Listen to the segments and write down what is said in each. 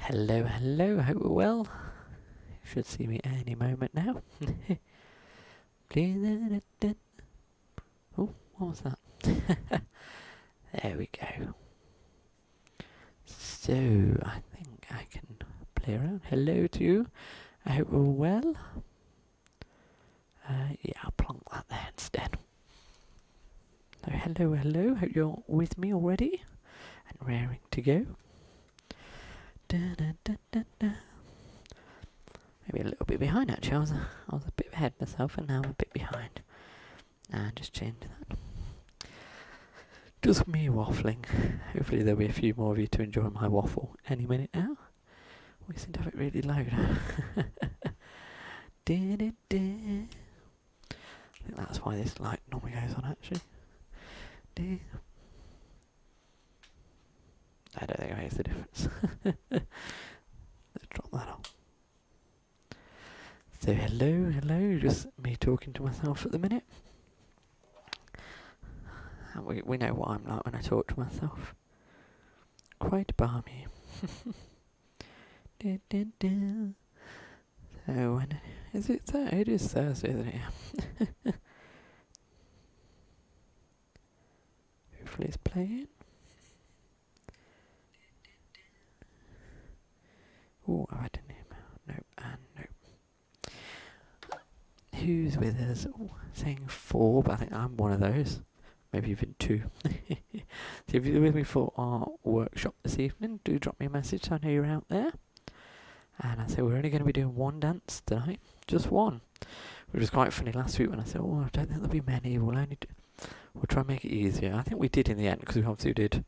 Hello, hello, hope we're well. You should see me any moment now. Oh, what was that? There we go. So, I think I can play around. Hello to you. I hope we're well. Yeah, I'll plonk that there instead. So, hello, hello. Hope you're with me already and raring to go. Maybe a little bit behind actually. I was a bit ahead myself and now I'm a bit behind. And just change that. Just me waffling. Hopefully there'll be a few more of you to enjoy my waffle any minute now. We seem to have it really loud. I think that's why this light normally goes on actually. I don't think it makes a difference. Let's drop that on. So hello, just me talking to myself at the minute. And we know what I'm like when I talk to myself. Quite balmy. So when is it Thursday? It is Thursday, isn't it? Hopefully it's playing. Oh, I had a name. Nope, and nope. Who's with us? Oh, saying 4, but I think I'm one of those. Maybe even 2. So if you're with me for our workshop this evening, do drop me a message so I know you're out there. And I say we're only going to be doing one dance tonight. Just one. Which was quite funny last week when I said, I don't think there'll be many. We'll try and make it easier. I think we did in the end, because we obviously did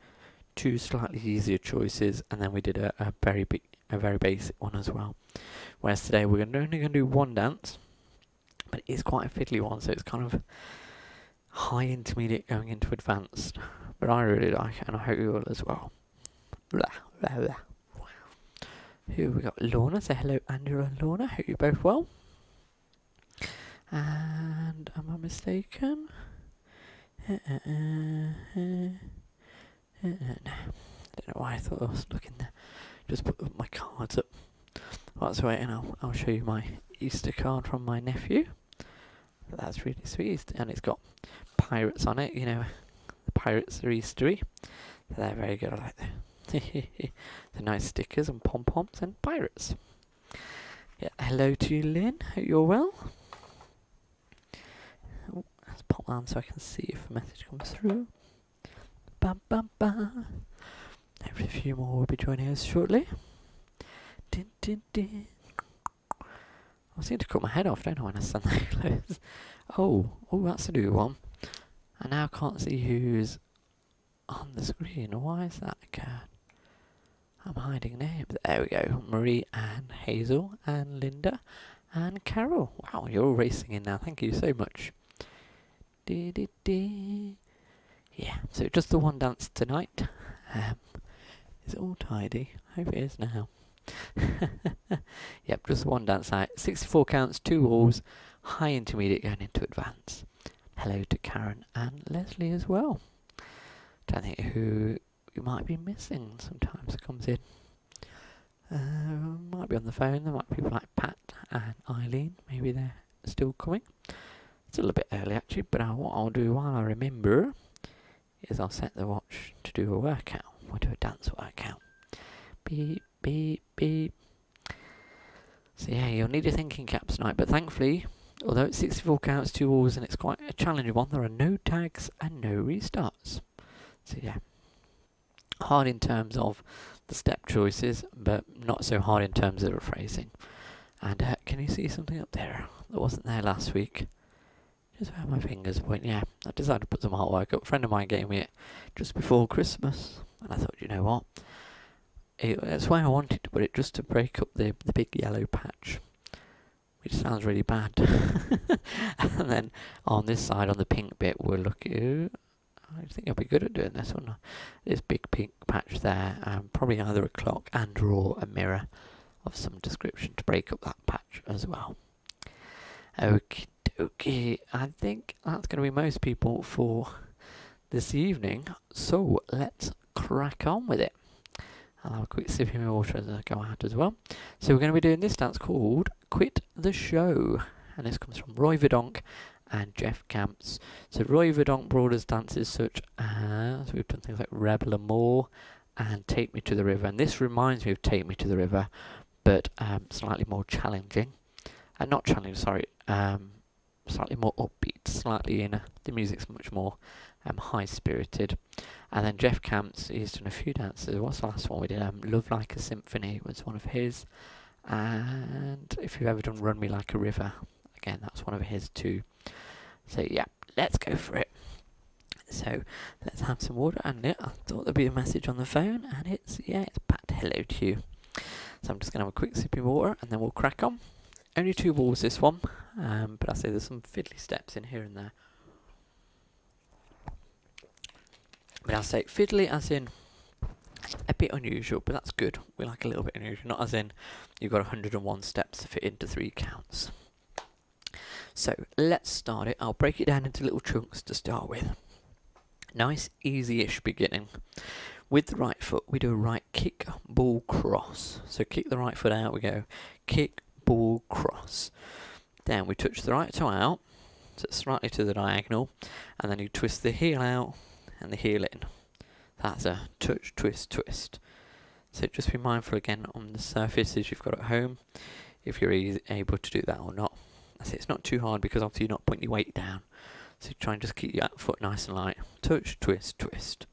2 slightly easier choices, and then we did a very basic one as well. Whereas today we're only going to do one dance, but it is quite a fiddly one, so it's kind of high intermediate going into advanced. But I really like it, and I hope you will as well. Blah, blah, blah. Here we got Lorna. Say hello, Angela and Lorna. Hope you're both well. And am I mistaken? No. I don't know why I thought I was looking there. Just put my cards up. Well, that's right, and I'll show you my Easter card from my nephew. That's really sweet, and it's got pirates on it. You know, the pirates are Eastery. So they're very good. I like that. The nice stickers and pom-poms and pirates. Yeah, hello to you, Lynn. Hope you're well. Oh, let's pop on so I can see if a message comes through. Bam, bam, bam. Hopefully a few more will be joining us shortly. Din, din, din. I seem to cut my head off, don't I, when I stand that close? Oh, that's a new one. I now can't see who's on the screen. Why is that occurred? I'm hiding names. There we go. Marie and Hazel and Linda and Carol. Wow, you're all racing in now. Thank you so much. Yeah, so just the one dance tonight. Is it all tidy? I hope it is now. Yep, just the one dance night. 64 counts, 2 walls, high intermediate going into advance. Hello to Karen and Leslie as well. Don't think who you might be missing sometimes comes in. Might be on the phone. There might be people like Pat and Eileen. Maybe they're still coming. Still a bit early actually, but what I'll do while I remember is I'll set the watch to do a workout. We'll do a dance workout. Beep, beep, beep. So yeah, you'll need your thinking caps tonight, but thankfully, although it's 64 counts, 2 walls, and it's quite a challenging one, there are no tags and no restarts. So yeah, hard in terms of the step choices, but not so hard in terms of the phrasing. And can you see something up there that wasn't there last week? Just where my fingers point. Yeah, I decided to put some artwork up. A friend of mine gave me it just before Christmas, and I thought, you know what? That's why I wanted to put it, just to break up the big yellow patch, which sounds really bad. And then on this side, on the pink bit, we'll look at. I think I'll be good at doing this one. This big pink patch there, probably either a clock and or a mirror of some description to break up that patch as well. Okay, I think that's going to be most people for this evening. So let's crack on with it. I'll have a quick sip of my water as I go out as well. So we're going to be doing this dance called Quit the Show. And this comes from Roy Verdonk and Jeff Camps. So Roy Verdonk brought us dances such as, we've done things like Rebel and More and Take Me to the River. And this reminds me of Take Me to the River, but slightly more challenging. Not challenging, sorry, slightly more upbeat, slightly inner. The music's much more high-spirited. And then Jeff Camps, he's done a few dances. What's the last one we did? Love Like a Symphony was one of his. And if you've ever done Run Me Like a River, again, that's one of his too. So yeah, let's go for it. So let's have some water. And yeah, I thought there'd be a message on the phone, and it's Pat. Hello to you. So I'm just going to have a quick sip of water, and then we'll crack on. Only 2 balls this one, but I say there's some fiddly steps in here and there. But I'll say fiddly as in a bit unusual, but that's good. We like a little bit unusual, not as in you've got 101 steps to fit into 3 counts. So let's start it. I'll break it down into little chunks to start with. Nice, easy-ish beginning. With the right foot, we do a right kick, ball, cross. So kick the right foot out, we go kick, ball, cross. Then we touch the right toe out, so it's slightly to the diagonal, and then you twist the heel out and the heel in. That's a touch, twist, twist. So just be mindful again on the surfaces you've got at home, if you're able to do that or not. I say it's not too hard because obviously you're not putting your weight down. So try and just keep your foot nice and light. Touch, twist, twist.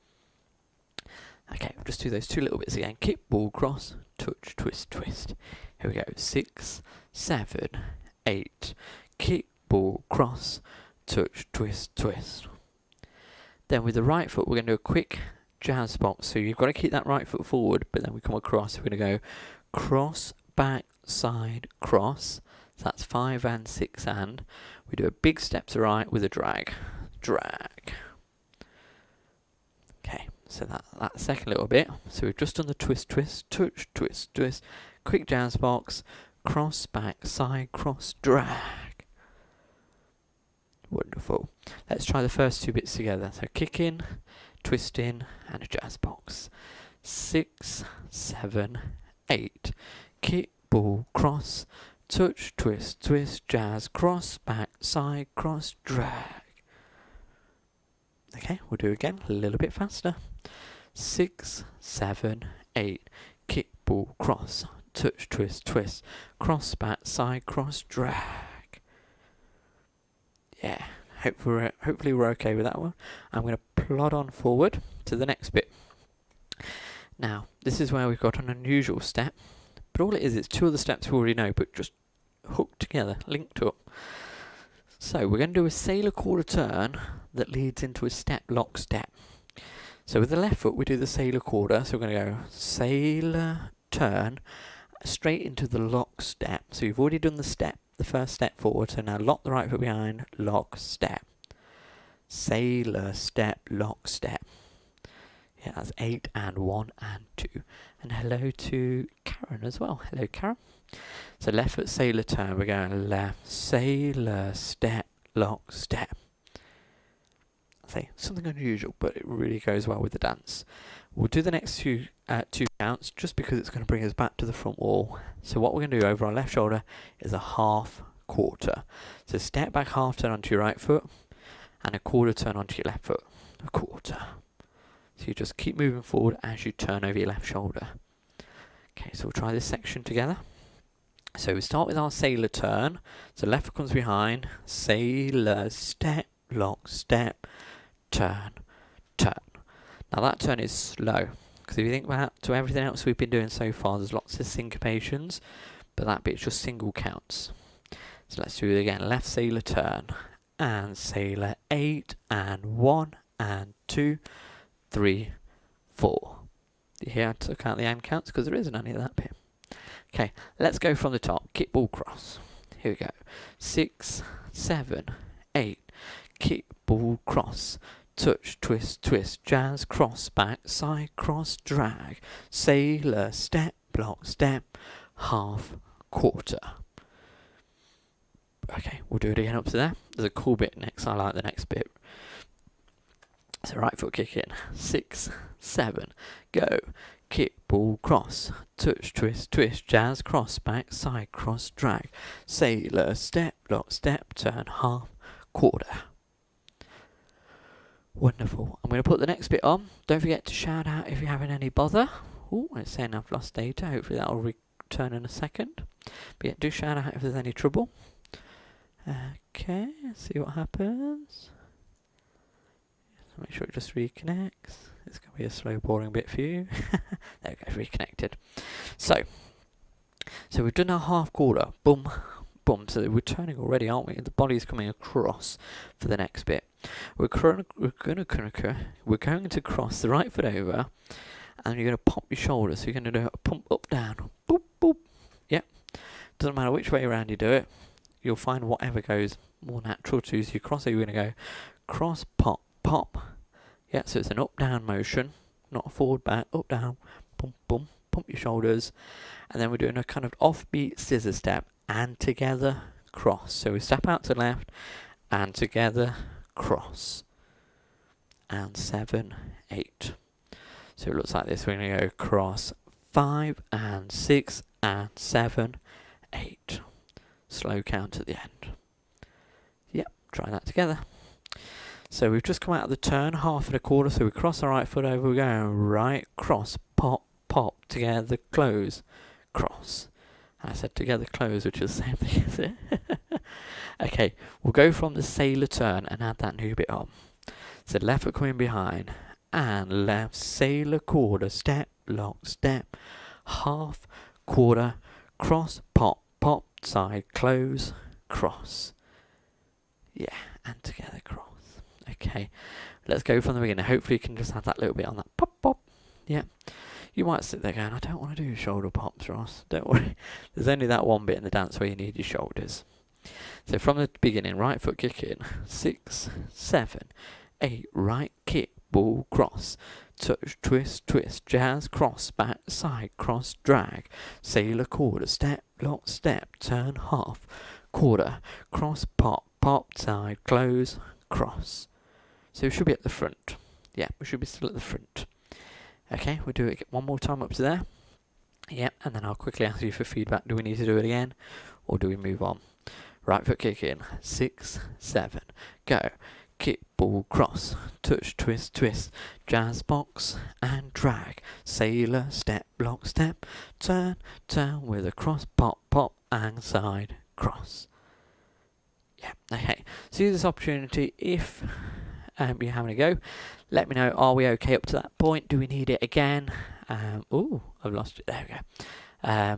Okay, we'll just do those 2 little bits again. Kick, ball, cross, touch, twist, twist. Here we go. 6, 7, 8. Kick, ball, cross, touch, twist, twist. Then with the right foot, we're going to do a quick jazz box. So you've got to keep that right foot forward, but then we come across. We're going to go cross, back, side, cross. So that's 5 and 6 and. We do a big step to right with a drag. Drag. Okay, so that second little bit. So we've just done the twist, twist, touch, twist, twist. Quick jazz box. Cross, back, side, cross, drag. Wonderful. Let's try the first 2 bits together. So kick in, twist in, and a jazz box. 6, 7, 8. Kick, ball, cross, touch, twist, twist, jazz, cross, back, side, cross, drag. Okay, we'll do it again a little bit faster. 6, 7, 8. Kick, ball, cross, touch, twist, twist, cross, back, side, cross, drag. Yeah, hopefully we're okay with that one. I'm going to plod on forward to the next bit. Now, this is where we've got an unusual step, but all it is, it's 2 of the steps we already know, but just hooked together, linked up. So we're going to do a sailor quarter turn that leads into a step, lock, step. So with the left foot, we do the sailor quarter. So we're going to go sailor turn straight into the lock step. So you've already done the step, the first step forward. So now lock the right foot behind, lock, step. Sailor, step, lock, step. Yeah, that's 8 and 1 and 2. And hello to Karen as well. Hello, Karen. So left foot sailor turn. We're going left, sailor, step, lock, step. Say something unusual, but it really goes well with the dance. We'll do the next 2 counts just because it's going to bring us back to the front wall. So what we're going to do over our left shoulder is a half quarter. So step back, half turn onto your right foot, and a quarter turn onto your left foot. A quarter. So you just keep moving forward as you turn over your left shoulder. Okay, so we'll try this section together. So we start with our sailor turn. So left foot comes behind, sailor, step, lock, step, turn, turn. Now that turn is slow, because if you think back to everything else we've been doing so far, there's lots of syncopations, but that bit's just single counts. So let's do it again. Left sailor turn, and sailor 8, and 1, and 2, 3, 4. Here I took out the end counts because there isn't any of that bit. Okay, let's go from the top. Kick, ball, cross. Here we go. 6, 7, 8. Kick, ball, cross. Touch, twist, twist. Jazz, cross, back, side, cross, drag. Sailor, step, block, step. Half, quarter. Okay, we'll do it again up to there. There's a cool bit next. I like the next bit. So right foot kick in. 6, 7. Go. kick, ball, cross, touch, twist, twist, jazz, cross, back, side, cross, drag, sailor, step, lock, step, turn, half, quarter. Wonderful. I'm going to put the next bit on. Don't forget to shout out if you're having any bother. Oh, it's saying I've lost data. Hopefully that'll return in a second. But yeah, do shout out if there's any trouble. Okay, let's see what happens. Make sure it just reconnects. It's going to be a slow, boring bit for you. There we go, reconnected. So we've done our half quarter. Boom, boom. So we're turning already, aren't we? The body's coming across for the next bit. We're going to cross the right foot over, and you're going to pop your shoulders. So you're going to do a pump up, down, boop, boop. Yep. Doesn't matter which way around you do it. You'll find whatever goes more natural to you. So you cross, so you're going to go cross, pop, pop. Yeah, so it's an up-down motion, not a forward-back, up-down, pump, pump, pump your shoulders. And then we're doing a kind of offbeat scissor step, and together, cross. So we step out to the left, and together, cross. And 7, 8. So it looks like this. We're going to go cross 5, and 6, and 7, 8. Slow count at the end. Yep, try that together. So we've just come out of the turn, half and a quarter, so we cross our right foot over, we're going right, cross, pop, pop, together, close, cross. And I said together, close, which is the same thing, is it? Okay, we'll go from the sailor turn and add that new bit on. So left foot coming behind, and left, sailor, quarter, step, lock, step, half, quarter, cross, pop, pop, side, close, cross. Yeah, and together, cross. Okay, let's go from the beginning. Hopefully you can just have that little bit on that pop, pop. Yeah, you might sit there going, I don't want to do shoulder pops, Ross. Don't worry. There's only that one bit in the dance where you need your shoulders. So from the beginning, right foot kick in. 6, 7, 8, right kick, ball, cross. Touch, twist, twist, jazz, cross, back, side, cross, drag. Sailor, quarter, step, lock, step, turn, half, quarter, cross, pop, pop, side, close, cross. So we should be at the front. Yeah, we should be still at the front. Okay, we'll do it one more time up to there. Yep, and then I'll quickly ask you for feedback. Do we need to do it again, or do we move on? Right foot kick in. 6, 7, go. Kick, ball, cross. Touch, twist, twist. Jazz, box, and drag. Sailor, step, lock, step. Turn, turn with a cross, pop, pop, and side, cross. Yeah, okay. So use this opportunity if you're having a go. Let me know, are we okay up to that point? Do we need it again? Ooh, I've lost it. There we go.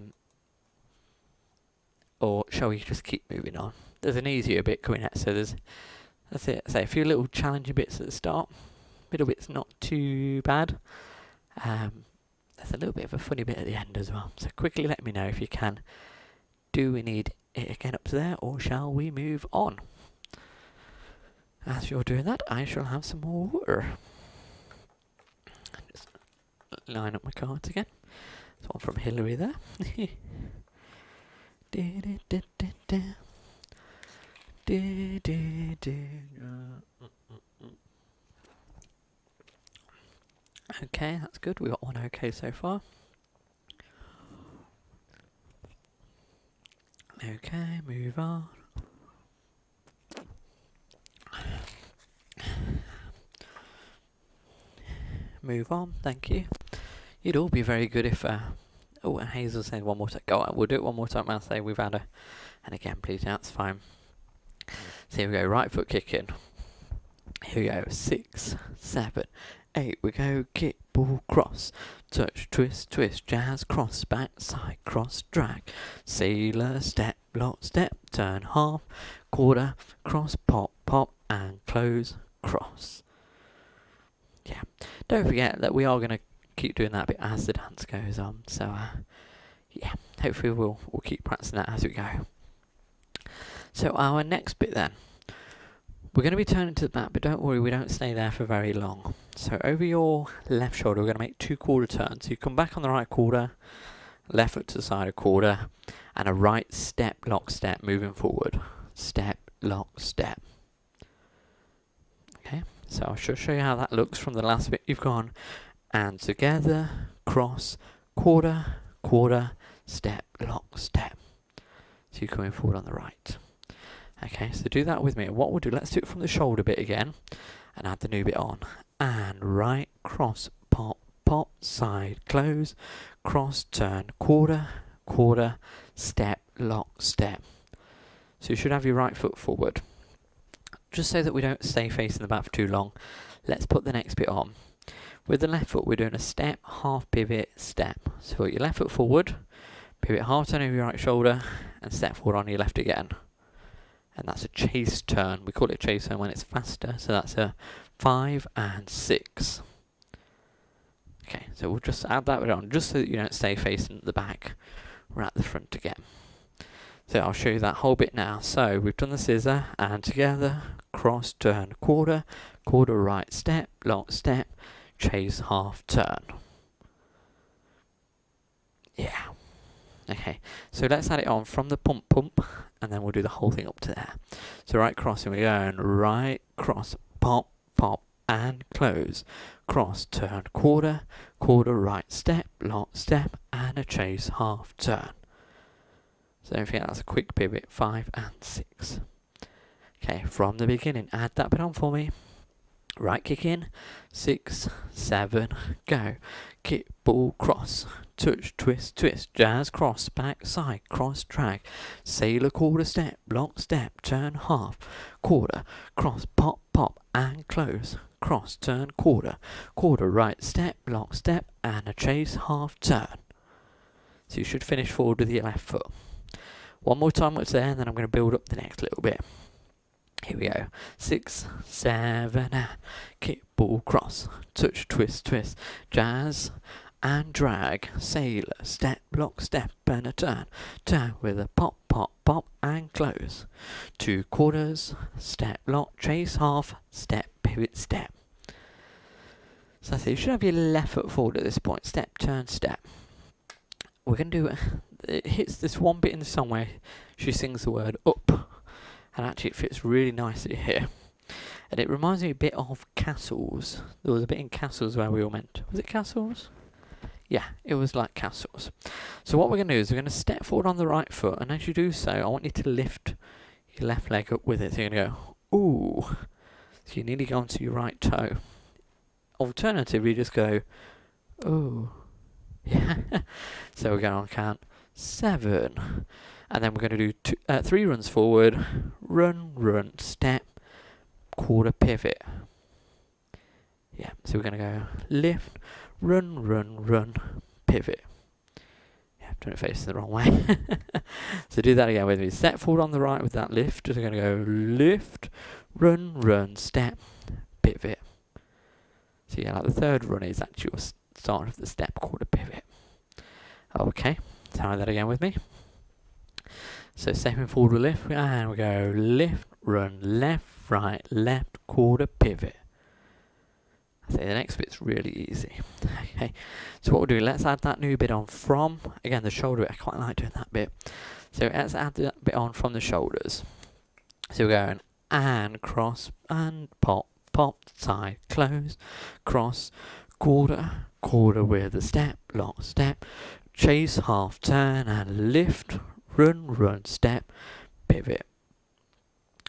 Or shall we just keep moving on? There's an easier bit coming out, so there's, that's it. Say a few little challenging bits at the start. Middle bit's not too bad. There's a little bit of a funny bit at the end as well. So quickly let me know if you can. Do we need it again up to there, or shall we move on? As you're doing that, I shall have some more water. Just line up my cards again. There's one from Hillary there. Okay, that's good. We got one okay so far. Okay, move on. Move on, thank you. You'd all be very good if... oh, and Hazel said one more time. Go on, we'll do it one more time. I'll say we've had a... And again, please, that's fine. So here we go, right foot kick in. Here we go, 6, 7, 8. We go, kick, ball, cross. Touch, twist, twist, jazz, cross, back, side, cross, drag. Sailor, step, lock, step, turn, half, quarter, cross, pop, pop, and close, cross. Yeah, don't forget that we are going to keep doing that bit as the dance goes on. So, yeah, hopefully we'll keep practicing that as we go. So our next bit then, we're going to be turning to the back, but don't worry, we don't stay there for very long. So over your left shoulder, we're going to make 2 quarter turns. So you come back on the right quarter, left foot to the side of quarter, and a right step, lock, step, moving forward. Step, lock, step. Okay, so I'll show you how that looks from the last bit you've gone. And together, cross, quarter, quarter, step, lock, step. So you're coming forward on the right. Okay, so do that with me. What we'll do, let's do it from the shoulder bit again and add the new bit on. And right, cross, pop, pop, side, close, cross, turn, quarter, quarter, step, lock, step. So you should have your right foot forward. Just so that we don't stay facing the back for too long, let's put the next bit on. With the left foot, we're doing a step, half pivot, step. So put your left foot forward, pivot half turn over your right shoulder, and step forward on your left again. And that's a chase turn. We call it a chase turn when it's faster. So that's a 5 and 6. Okay, so we'll just add that bit on, just so that you don't stay facing the back. We're at the front again. So I'll show you that whole bit now. So we've done the scissor, and together, cross, turn, quarter, quarter, right, step, lock, step, chase, half, turn. Yeah. Okay, so let's add it on from the pump, and then we'll do the whole thing up to there. So right cross, and we're going right, cross, pop, pop, and close. Cross, turn, quarter, quarter, right, step, lock, step, and a chase, half, turn. So don't forget that's a quick pivot, 5 and 6. Okay, from the beginning, add that bit on for me. Right kick in, 6, 7, go. Kick, ball, cross, touch, twist, twist, jazz, cross, back, side, cross, drag, sailor, quarter, step, block, step, turn, half, quarter, cross, pop, pop, and close, cross, turn, quarter, quarter, right, step, block, step, and a chase, half, turn. So you should finish forward with your left foot. One more time what's there, and then I'm going to build up the next little bit. Here we go. 6, 7, and kick, ball, cross, touch, twist, twist, jazz, and drag, sailor, step, block, step, and a turn. Turn with a pop, pop, pop, and close. 2 quarters, step, lock, chase, half, step, pivot, step. So that's it. You should have your left foot forward at this point. Step, turn, step. We're going to do it hits this one bit in the song where she sings the word up. And actually it fits really nicely here. And it reminds me a bit of Castles. There was a bit in Castles where we all meant... Was it Castles? Yeah, it was like Castles. So what we're going to do is we're going to step forward on the right foot. And as you do so, I want you to lift your left leg up with it. So you're going to go, ooh. So you nearly go onto your right toe. Alternatively, just go, ooh. Yeah. So we're going on count 7. And then we're going to do 3 runs forward, run, run, step, quarter pivot. Yeah, so we're going to go lift, run, run, run, pivot. Yeah, I've done it facing the wrong way. So do that again with me. Step forward on the right with that lift. So we're going to go lift, run, run, step, pivot. So yeah, like the third run is actually your start of the step, quarter pivot. Okay, try that again with me. So stepping forward with lift, and we go lift, run, left, right, left, quarter, pivot. I think the next bit's really easy. Okay, so what we'll do, let's add that new bit on from, again, the shoulder bit. I quite like doing that bit. So let's add that bit on from the shoulders. So we're going and cross, and pop, pop, side, close, cross, quarter, quarter with a step, lock, step, chase, half turn, and lift, run, run, step, pivot.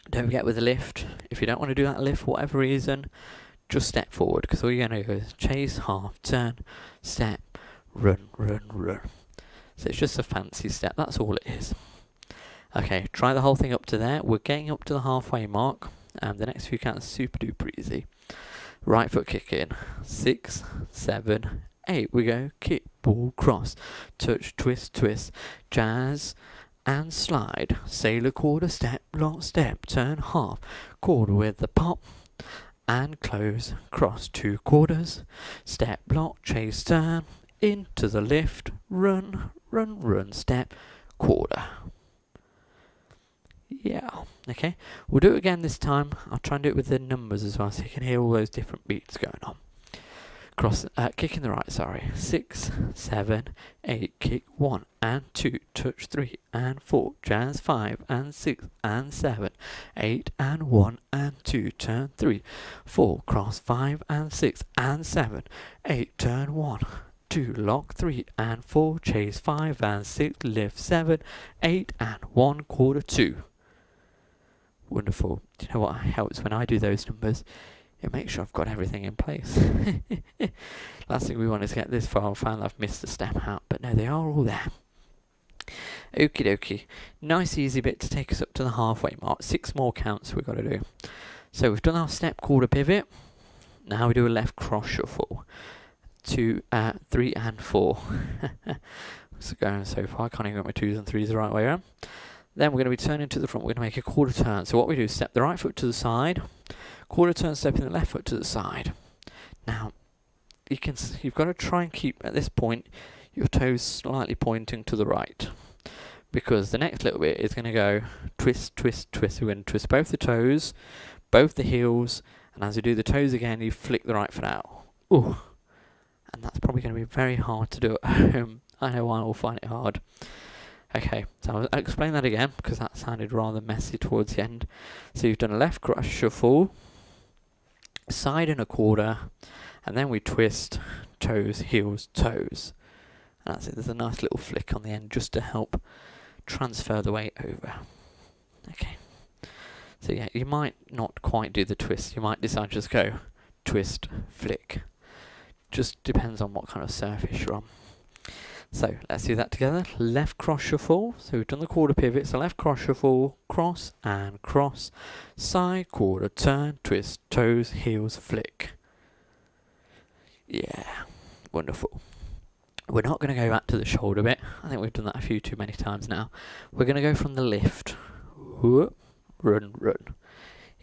Don't forget with the lift, if you don't want to do that lift for whatever reason, just step forward, because all you're going to do is chase, half turn, step, run, run, run. So it's just a fancy step, that's all it is. Okay, try the whole thing up to there. We're getting up to the halfway mark, and the next few counts are super duper easy. Right foot kick in, 6, 7, 8, we go, kick, ball, cross, touch, twist, twist, jazz, and slide, sailor, quarter, step, lock, step, turn, half, quarter with the pop, and close, cross, 2 quarters, step, block, chase, turn, into the lift, run, run, run, step, quarter. Yeah, okay, we'll do it again this time. I'll try and do it with the numbers as well, so you can hear all those different beats going on. Cross, kick in the right, sorry. 6, 7, 8, kick 1 and 2, touch 3 and 4, jazz 5 and 6 and 7, 8 and 1 and 2, turn 3, 4, cross 5 and 6 and 7, 8, turn 1, 2, lock 3 and 4, chase 5 and 6, lift 7, 8 and 1, quarter 2. Wonderful. Do you know what helps when I do those numbers? It makes sure I've got everything in place. Last thing we want is to get this far and find I've missed a step out, but no, they are all there. Okie dokie. Nice easy bit to take us up to the halfway mark. 6 more counts we've got to do. So we've done our step quarter pivot. Now we do a left cross shuffle. 2, 3 and 4. It's going so far, I can't even get my 2s and 3s the right way around. Then we're going to be turning to the front. We're going to make a quarter turn. So what we do is step the right foot to the side, quarter turn, stepping the left foot to the side. Now, you've got to try and keep, at this point, your toes slightly pointing to the right. Because the next little bit is going to go twist, twist, twist. We're going to twist both the toes, both the heels, and as you do the toes again, you flick the right foot out. Ooh. And that's probably going to be very hard to do at home. I know I will find it hard. Okay, so I'll explain that again because that sounded rather messy towards the end. So you've done a left cross shuffle, side and a quarter, and then we twist, toes, heels, toes. And that's it, there's a nice little flick on the end just to help transfer the weight over. Okay, so yeah, you might not quite do the twist, you might decide to just go twist, flick. Just depends on what kind of surface you're on. So let's do that together. Left cross shuffle. So we've done the quarter pivot. So left cross shuffle, cross and cross, side, quarter, turn, twist, toes, heels, flick. Yeah, wonderful. We're not going to go back to the shoulder bit. I think we've done that a few too many times now. We're going to go from the lift. Whoop, run, run.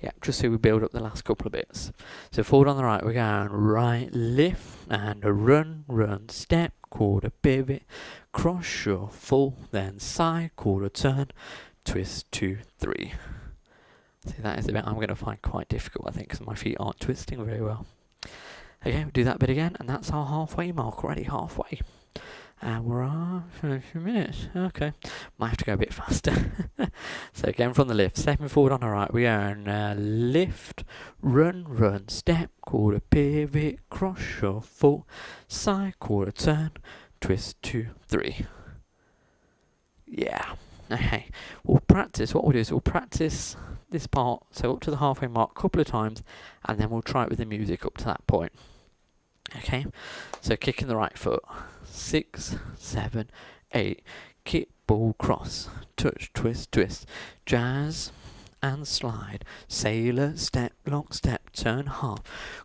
Yeah, just so we build up the last couple of bits. So forward on the right, we're going right, lift, and a run, run, step, quarter pivot, cross shuffle, then side, quarter turn, twist, 2, 3. See, that is the bit I'm going to find quite difficult, I think, because my feet aren't twisting very well. Okay, we'll do that bit again, and that's our halfway mark already, halfway. And we're on for a few minutes. Okay, might have to go a bit faster. So again from the lift, stepping forward on the right, we are in lift, run, run, step, quarter pivot, cross shuffle, side, quarter turn, twist, 2, 3. Yeah. Okay, we'll practice. What we'll do is we'll practice this part, so up to the halfway mark a couple of times, and then we'll try it with the music up to that point. Okay, so kicking the right foot. 6, 7, 8, kick, ball, cross, touch, twist, twist, jazz and slide, sailor, step, lock, step, turn, half,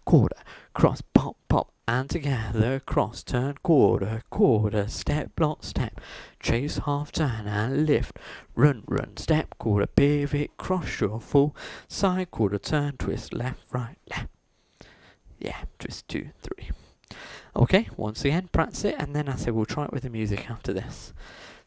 quarter, cross, pop, pop, and together, cross, turn, quarter, quarter, step, lock, step, chase, half, turn, and lift, run, run, step, quarter, pivot, cross, shuffle, side, quarter, turn, twist, left, right, left. Yeah, twist, 2, 3. Okay, once again, practice it, and then I say we'll try it with the music after this.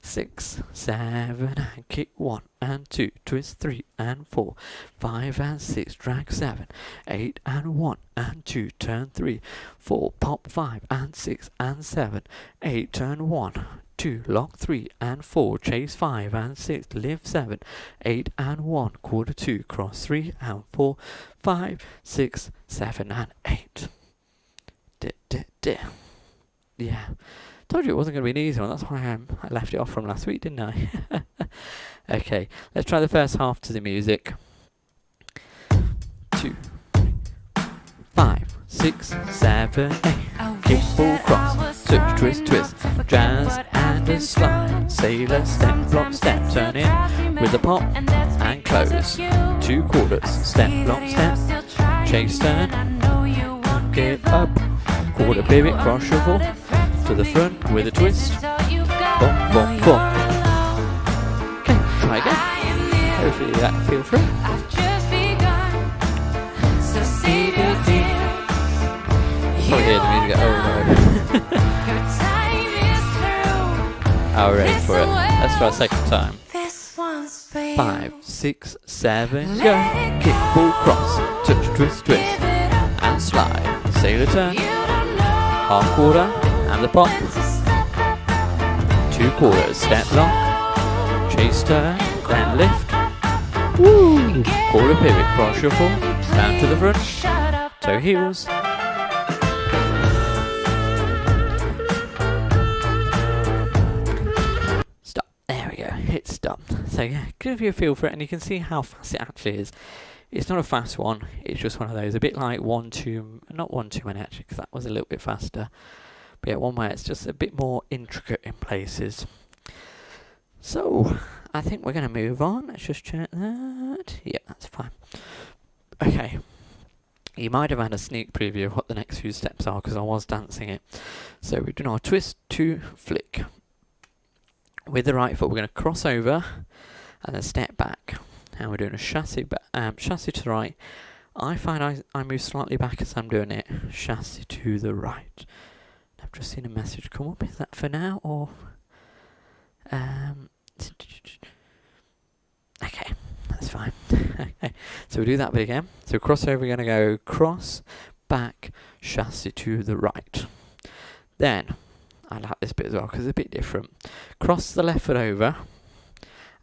6, 7, and kick 1 and 2, twist 3 and 4, 5 and 6, drag 7, 8 and 1 and 2, turn 3, 4, pop 5 and 6 and 7, 8, turn 1, 2, lock 3 and 4, chase 5 and 6, lift 7, 8 and 1, quarter 2, cross 3 and 4, 5, 6, 7 and 8. Yeah, told you it wasn't going to be an easy one. That's why I left it off from last week, didn't I? Okay, let's try the first half to the music. 2, 5, 6, 7, 8. Kick, ball, cross, touch, twist, twist, jazz and a slide, sailor, step, lock, step, turn in with a pop and close. 2 quarters, step, lock, step, chase, turn, get up. Quarter pivot, cross shuffle, to the front with a twist, bump, bump, bump. Okay, try again. Hopefully that feel free. Probably hear the music at oh, ready for it. Let's try a second time. 5, 6, 7, go. Kick, ball, cross, touch, twist, twist, and slide. Sailor turn. Half quarter and the pop. 2 quarters, step lock, chase turn, then lift. Woo! Quarter pivot, cross shuffle, down to the front, toe heels. it's done. So yeah, give you a feel for it, and you can see how fast it actually is. It's not a fast one, it's just one of those, a bit like not 1 2 many actually, because that was a little bit faster. But yeah, one where it's just a bit more intricate in places. So, I think we're going to move on. Let's just check that. Yeah, that's fine. Okay. You might have had a sneak preview of what the next few steps are, because I was dancing it. So we're doing our twist to flick. With the right foot, we're going to cross over and then step back. And we're doing a chassis to the right. I find I move slightly back as I'm doing it. Chassis to the right. I've just seen a message come up. Is that for now or? Okay, that's fine. Okay, so we do that bit again. So cross over, we're going to go cross, back, chassis to the right. Then, I like this bit as well because it's a bit different. Cross the left foot over,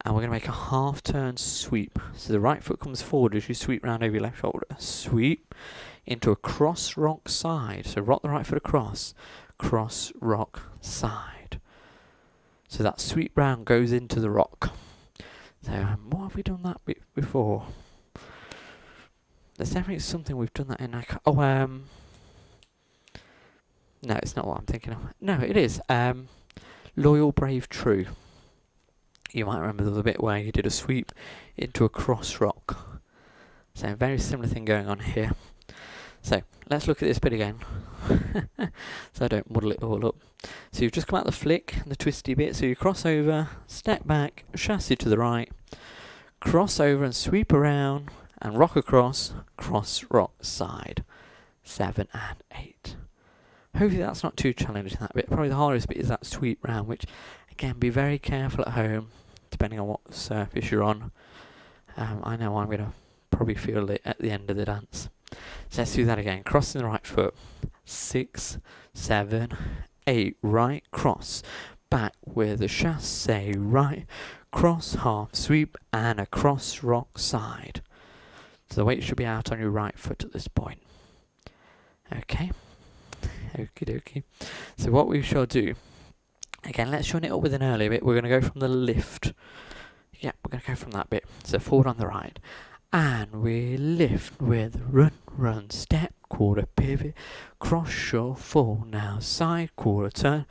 and we're going to make a half turn sweep. So the right foot comes forward as you sweep round over your left shoulder. Sweep into a cross rock side. So rock the right foot across, cross rock side. So that sweep round goes into the rock. So what have we done that bit before? There's definitely something we've done that in. No, it's not what I'm thinking of. No, it is. Loyal, brave, true. You might remember the bit where you did a sweep into a cross rock. So a very similar thing going on here. So let's look at this bit again. So I don't muddle it all up. So you've just come out the flick, the twisty bit. So you cross over, step back, chassis to the right, cross over and sweep around and rock across, cross rock side. 7 and 8. Hopefully that's not too challenging, that bit. Probably the hardest bit is that sweep round, which again, be very careful at home, depending on what surface you're on. I know I'm going to probably feel it at the end of the dance. So let's do that again. Crossing the right foot. 6, 7, 8. Right cross. Back with a chassé. Right cross, half sweep, and a cross rock side. So the weight should be out on your right foot at this point. Okay. Okie dokie. So what we shall do, again, let's join it up with an earlier bit. We're going to go from the lift. Yeah, we're going to go from that bit. So forward on the right. And we lift with run, run, step, quarter pivot, cross, shuffle, now side, quarter turn,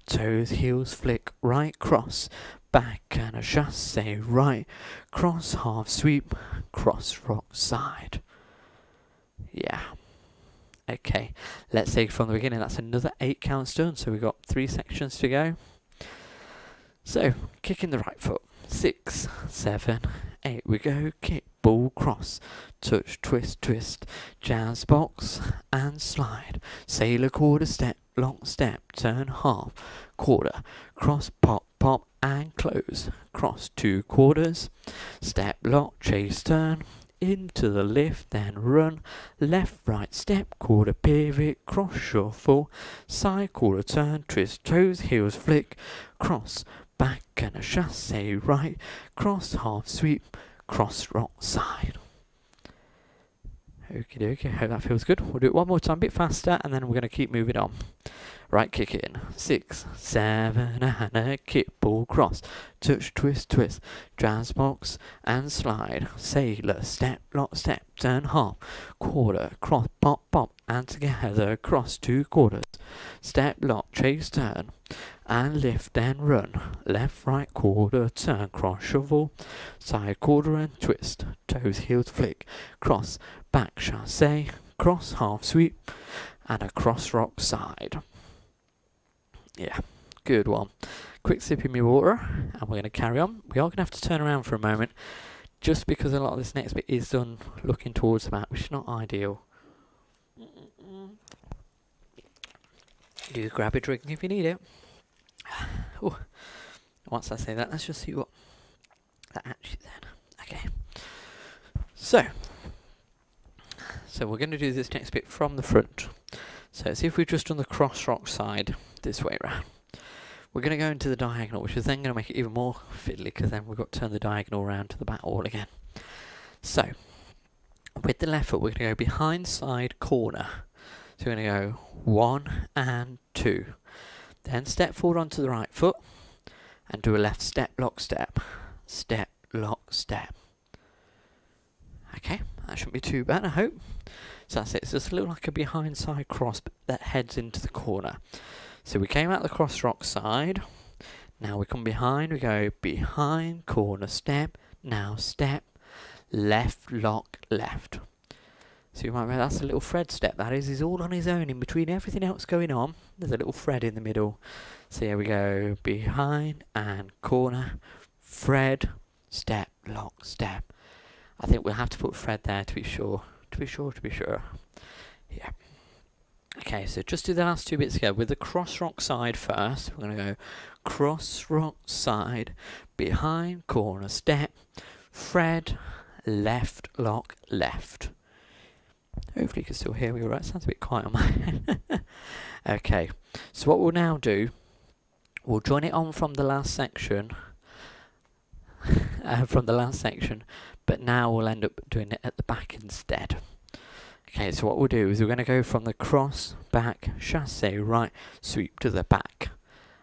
toes, heels, flick, right, cross, back and a chassé, right, cross, half sweep, cross, rock, side. Yeah. Okay, let's take it from the beginning. That's another 8 counts done, so we've got 3 sections to go. So, kicking the right foot. 6, 7, 8. We go, kick, ball, cross, touch, twist, twist, jazz box, and slide. Sailor, quarter, step, long step, turn, half, quarter, cross, pop, pop, and close. Cross 2 quarters, step, lock, chase, turn, into the lift, then run, left, right, step, quarter pivot, cross, shuffle, side, quarter turn, twist, toes, heels, flick, cross, back and a chassé, right, cross, half sweep, cross, rock, side. Okie dokie, hope that feels good. We'll do it one more time, a bit faster, and then we're going to keep moving on. Right kick in. 6, 7, and a kick, ball, cross, touch, twist, twist, jazz box, and slide. Sailor, step, lock, step, turn, half, quarter, cross, pop, pop, and together, cross 2 quarters. Step, lock, chase, turn, and lift, then run. Left, right, quarter, turn, cross, shuffle, side, quarter, and twist. Toes, heels, flick, cross, back, chassé, cross, half sweep, and a cross rock side. Yeah, good one. Quick sip of my water, and we're going to carry on. We are going to have to turn around for a moment, just because a lot of this next bit is done looking towards the back, which is not ideal. Do grab a drink if you need it. Ooh. Once I say that, let's just see what that actually then. Okay. So we're going to do this next bit from the front. So see if we've just done the cross rock side this way around. We're going to go into the diagonal, which is then going to make it even more fiddly, because then we've got to turn the diagonal around to the back all again. So, with the left foot, we're going to go behind side corner. So we're going to go 1 and 2. Then step forward onto the right foot, and do a left step, lock, step, step, lock, step. Okay, that shouldn't be too bad, I hope. So that's it. So it's a little like a behind side cross that heads into the corner. So we came out the cross rock side. Now we come behind. We go behind, corner, step. Now step, left, lock, left. So you might remember that's a little Fred step. That is, he's all on his own in between everything else going on. There's a little Fred in the middle. So here we go, behind and corner, Fred, step, lock, step. I think we'll have to put Fred there to be sure. To be sure. Yeah. Okay, so just do the last two bits together with the cross rock side first. We're going to go cross rock side, behind, corner, step, Fred, left, lock, left. Hopefully you can still hear me all right. Sounds a bit quiet on my head. Okay, so what we'll now do, we'll join it on from the last section. But now we'll end up doing it at the back instead. Okay, so what we'll do is we're going to go from the cross, back, chassé, right, sweep to the back,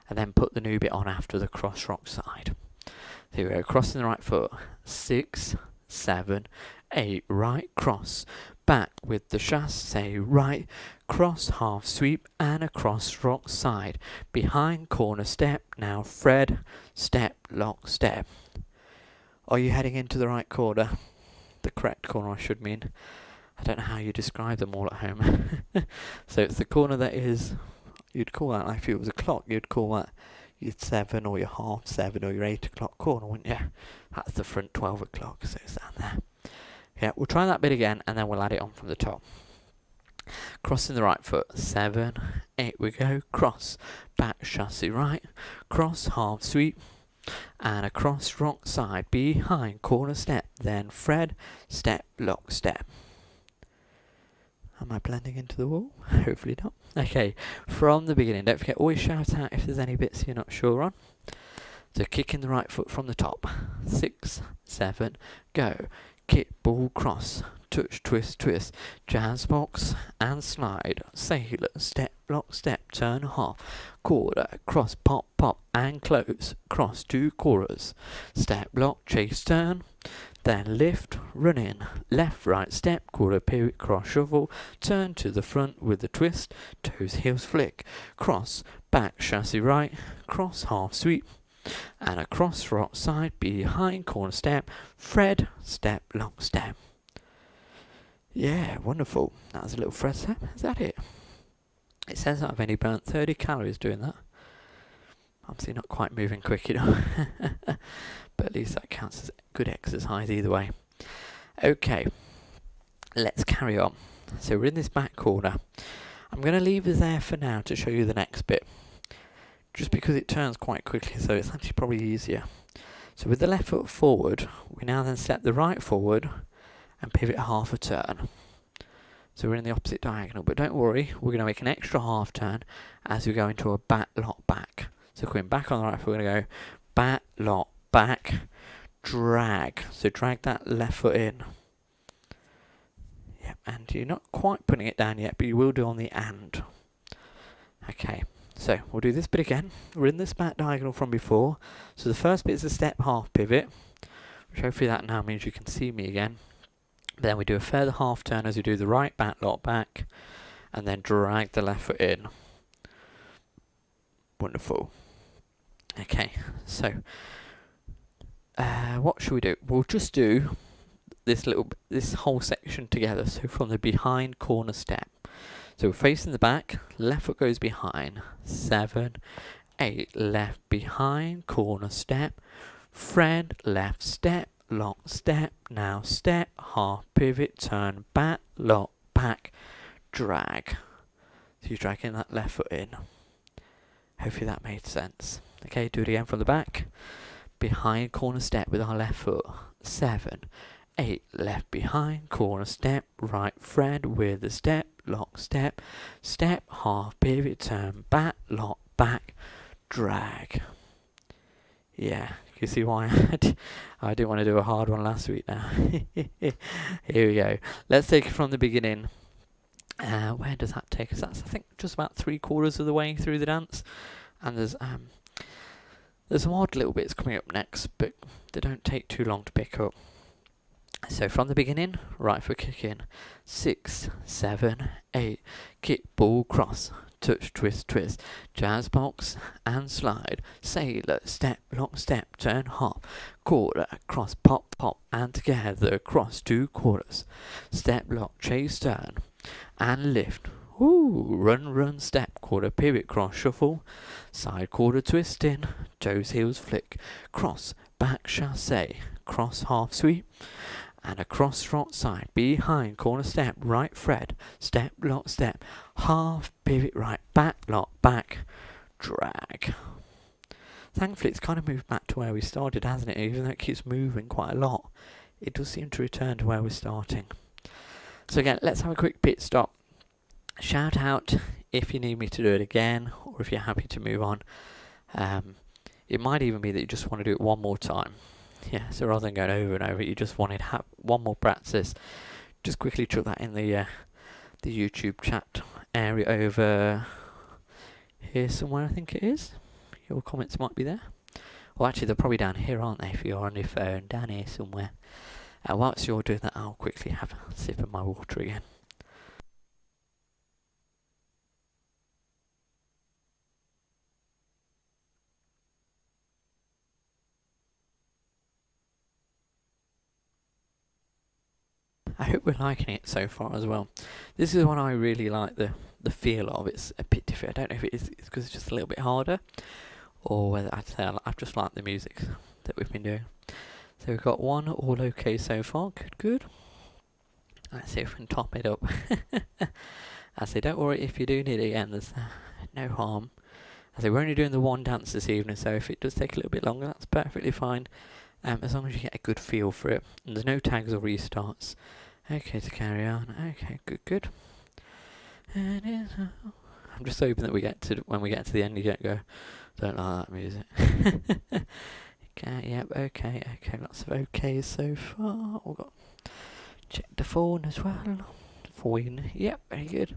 and then put the new bit on after the cross rock side. So here we go, crossing the right foot, 6, 7, 8, right, cross, back with the chassé, right, cross, half sweep, and a cross rock side, behind, corner, step, now Fred, step, lock, step. Are you heading into the right corner? The correct corner, I should mean. I don't know how you describe them all at home. So it's the corner that is, you'd call that, like if it was a clock, you'd call that your 7 or your half 7 or your 8 o'clock corner, wouldn't you? That's the front 12 o'clock, so it's down there. Yeah, we'll try that bit again and then we'll add it on from the top. Crossing the right foot, 7, 8 we go, cross, back, chassé, right, cross, half sweep, and a cross rock side, behind, corner, step, then Fred, step, lock, step. Am I blending into the wall? Hopefully not. Okay, from the beginning, don't forget, always shout out if there's any bits you're not sure on. So kicking the right foot from the top, 6, 7, go, kick, ball, cross, touch, twist, twist, jazz box, and slide, sailor, step, lock, step, turn half, quarter, cross, pop, pop, and close, cross, 2 quarters, step, lock, chase, turn, then lift, run in, left, right, step, quarter, pivot, cross, shuffle, turn to the front with the twist, toes, heels, flick, cross, back, chassé, right, cross, half sweep, and a cross rock side, behind, corner, step, Fred, step, lock, step. Yeah, wonderful. That was a little Fred step. Is that it? It says that I've only burnt 30 calories doing that. Obviously not quite moving quick enough. But at least that counts as good exercise either way. Okay, let's carry on. So we're in this back corner. I'm going to leave us there for now to show you the next bit. Just because it turns quite quickly, so it's actually probably easier. So with the left foot forward, we now then step the right forward and pivot half a turn. So we're in the opposite diagonal, but don't worry, we're going to make an extra half turn as we go into a back lock back. So coming back on the right foot, we're going to go back lock back, drag. So drag that left foot in. Yep, and you're not quite putting it down yet, but you will do on the and. Okay, so we'll do this bit again. We're in this back diagonal from before. So the first bit is a step half pivot, which hopefully that now means you can see me again. Then we do a further half turn as we do the right back lock back, and then drag the left foot in. Wonderful. Okay, so what should we do? We'll just do this whole section together. So from the behind corner step. So we're facing the back, left foot goes behind, 7, 8, left behind, corner step, Fred, left step, lock step, now step, half pivot, turn back, lock, back, drag. So you're dragging that left foot in. Hopefully that made sense. Okay, do it again from the back. Behind corner step with our left foot, 7, 8, left behind, corner step, right Fred with the step, lock step, step, half pivot, turn back, lock, back, drag. Yeah, you see why I didn't want to do a hard one last week now. Here we go. Let's take it from the beginning. Where does that take us? That's, I think, just about 3/4 of the way through the dance. And there's There's some odd little bits coming up next, but they don't take too long to pick up. So from the beginning, right foot kick in, 6, 7, 8, kick, ball, cross, touch, twist, twist, jazz box and slide, sailor, step, lock, step, turn, hop, quarter, cross, pop, pop, and together, cross 2 quarters, step, lock, chase, turn, and lift. Ooh, run, run, step, quarter, pivot, cross, shuffle, side quarter, twist in, toes, heels, flick, cross, back, chassé, cross, half sweep, and a cross front side, behind, corner step, right thread, step, lock, step, half, pivot, right, back, lock, back, drag. Thankfully, it's kind of moved back to where we started, hasn't it? Even though it keeps moving quite a lot, it does seem to return to where we're starting. So again, let's have a quick pit stop. Shout out if you need me to do it again, or if you're happy to move on. It might even be that you just want to do it one more time. Yeah, so rather than going over and over, you just wanted to have one more practice. Just quickly chuck that in the YouTube chat area over here somewhere, I think it is. Your comments might be there. Well, actually, they're probably down here, aren't they, if you're on your phone, down here somewhere. Whilst you're doing that, I'll quickly have a sip of my water again. I hope we're liking it so far as well. This is one I really like the feel of. It's a bit different. I don't know if it's because it's just a little bit harder, or whether I'd say I've just liked the music that we've been doing. So we've got one all okay so far. Good, good. Let's see if we can top it up. I say, don't worry if you do need it again. There's no harm. I say, we're only doing the one dance this evening, so if it does take a little bit longer, that's perfectly fine. As long as you get a good feel for it. And there's no tags or restarts. Okay, to carry on. Okay, good, good. I'm just hoping that when we get to the end, you don't go, don't like that music. Okay, yep, okay, lots of okays so far. We've got check the phone as well. Phone, yep, very good.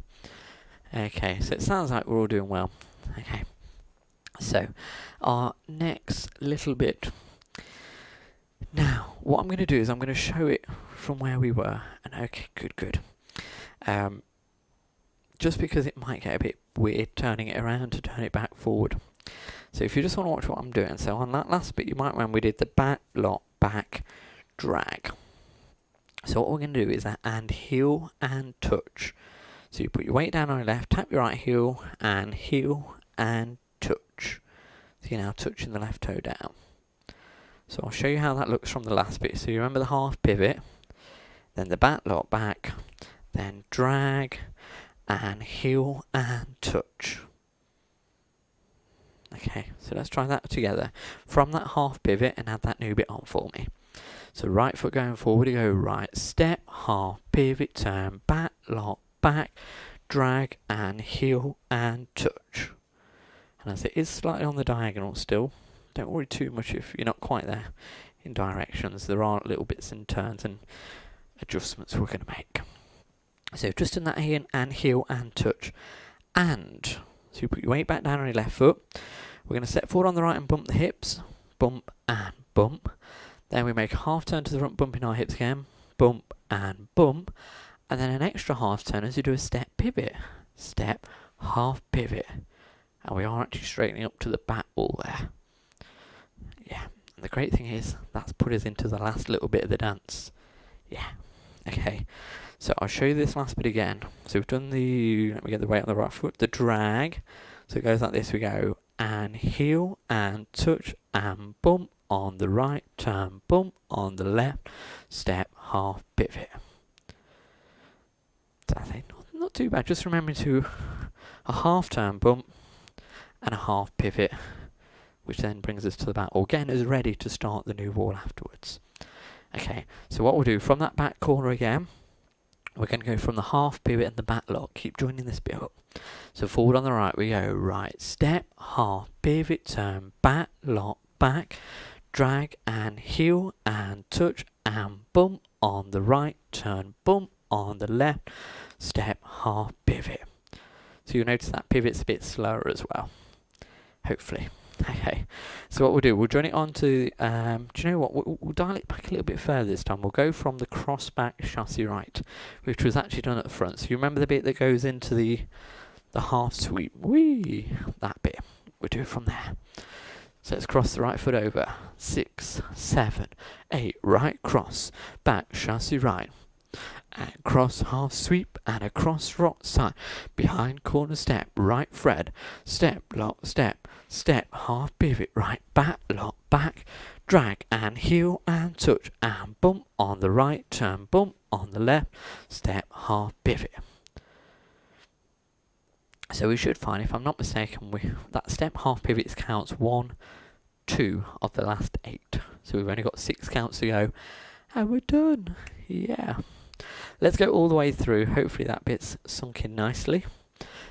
Okay, so it sounds like we're all doing well. Okay, so our next little bit. Now, what I'm going to do is I'm going to show it from where we were. And okay, good, good. Just because it might get a bit weird turning it around to turn it back forward. So if you just want to watch what I'm doing, so on that last bit, you might remember we did the back, lock, back, drag. So what we're going to do is that and heel and touch. So you put your weight down on your left, tap your right heel and touch. So you're now touching the left toe down. So I'll show you how that looks from the last bit. So you remember the half pivot, then the back, lock, back, then drag, and heel and touch. Okay, so let's try that together. From that half pivot and add that new bit on for me. So right foot going forward, you go right step, half pivot, turn, back, lock, back, drag, and heel and touch. And as it is slightly on the diagonal still, don't worry too much if you're not quite there in directions. There are little bits and turns and adjustments we're going to make. So just in that in and heel and touch. And so you put your weight back down on your left foot. We're going to step forward on the right and bump the hips. Bump and bump. Then we make a half turn to the front, bumping our hips again. Bump and bump. And then an extra half turn as you do a step pivot. Step, half pivot. And we are actually straightening up to the back wall there. Yeah, and the great thing is that's put us into the last little bit of the dance. Yeah, okay. So I'll show you this last bit again. So we've done let me get the weight on the right foot, the drag. So it goes like this, we go and heel and touch and bump on the right, turn, bump on the left, step, half pivot. So I think not too bad, just remembering to a half turn bump and a half pivot, which then brings us to the back wall, getting us ready to start the new wall afterwards. Okay, so what we'll do from that back corner again, we're going to go from the half pivot and the back lock. Keep joining this bit up. So forward on the right, we go right step, half pivot, turn, back, lock, back, drag and heel and touch and bump on the right, turn, bump on the left, step, half pivot. So you'll notice that pivot's a bit slower as well. Hopefully. Okay, so what we'll do, we'll join it on to, do you know what, we'll dial it back a little bit further this time. We'll go from the cross back chassis right, which was actually done at the front. So you remember the bit that goes into the half sweep? Whee! That bit. We'll do it from there. So let's cross the right foot over. 6, 7, 8, right cross, back chassis right. And cross half sweep and across right side, behind corner step, right thread, step, lock, step, step, half pivot, right back, lock, back, drag and heel and touch and bump on the right, turn, bump on the left, step, half pivot. So we should find, if I'm not mistaken, that step half pivot counts 1, 2 of the last 8. So we've only got 6 counts to go and we're done. Yeah. Let's go all the way through. Hopefully that bit's sunk in nicely.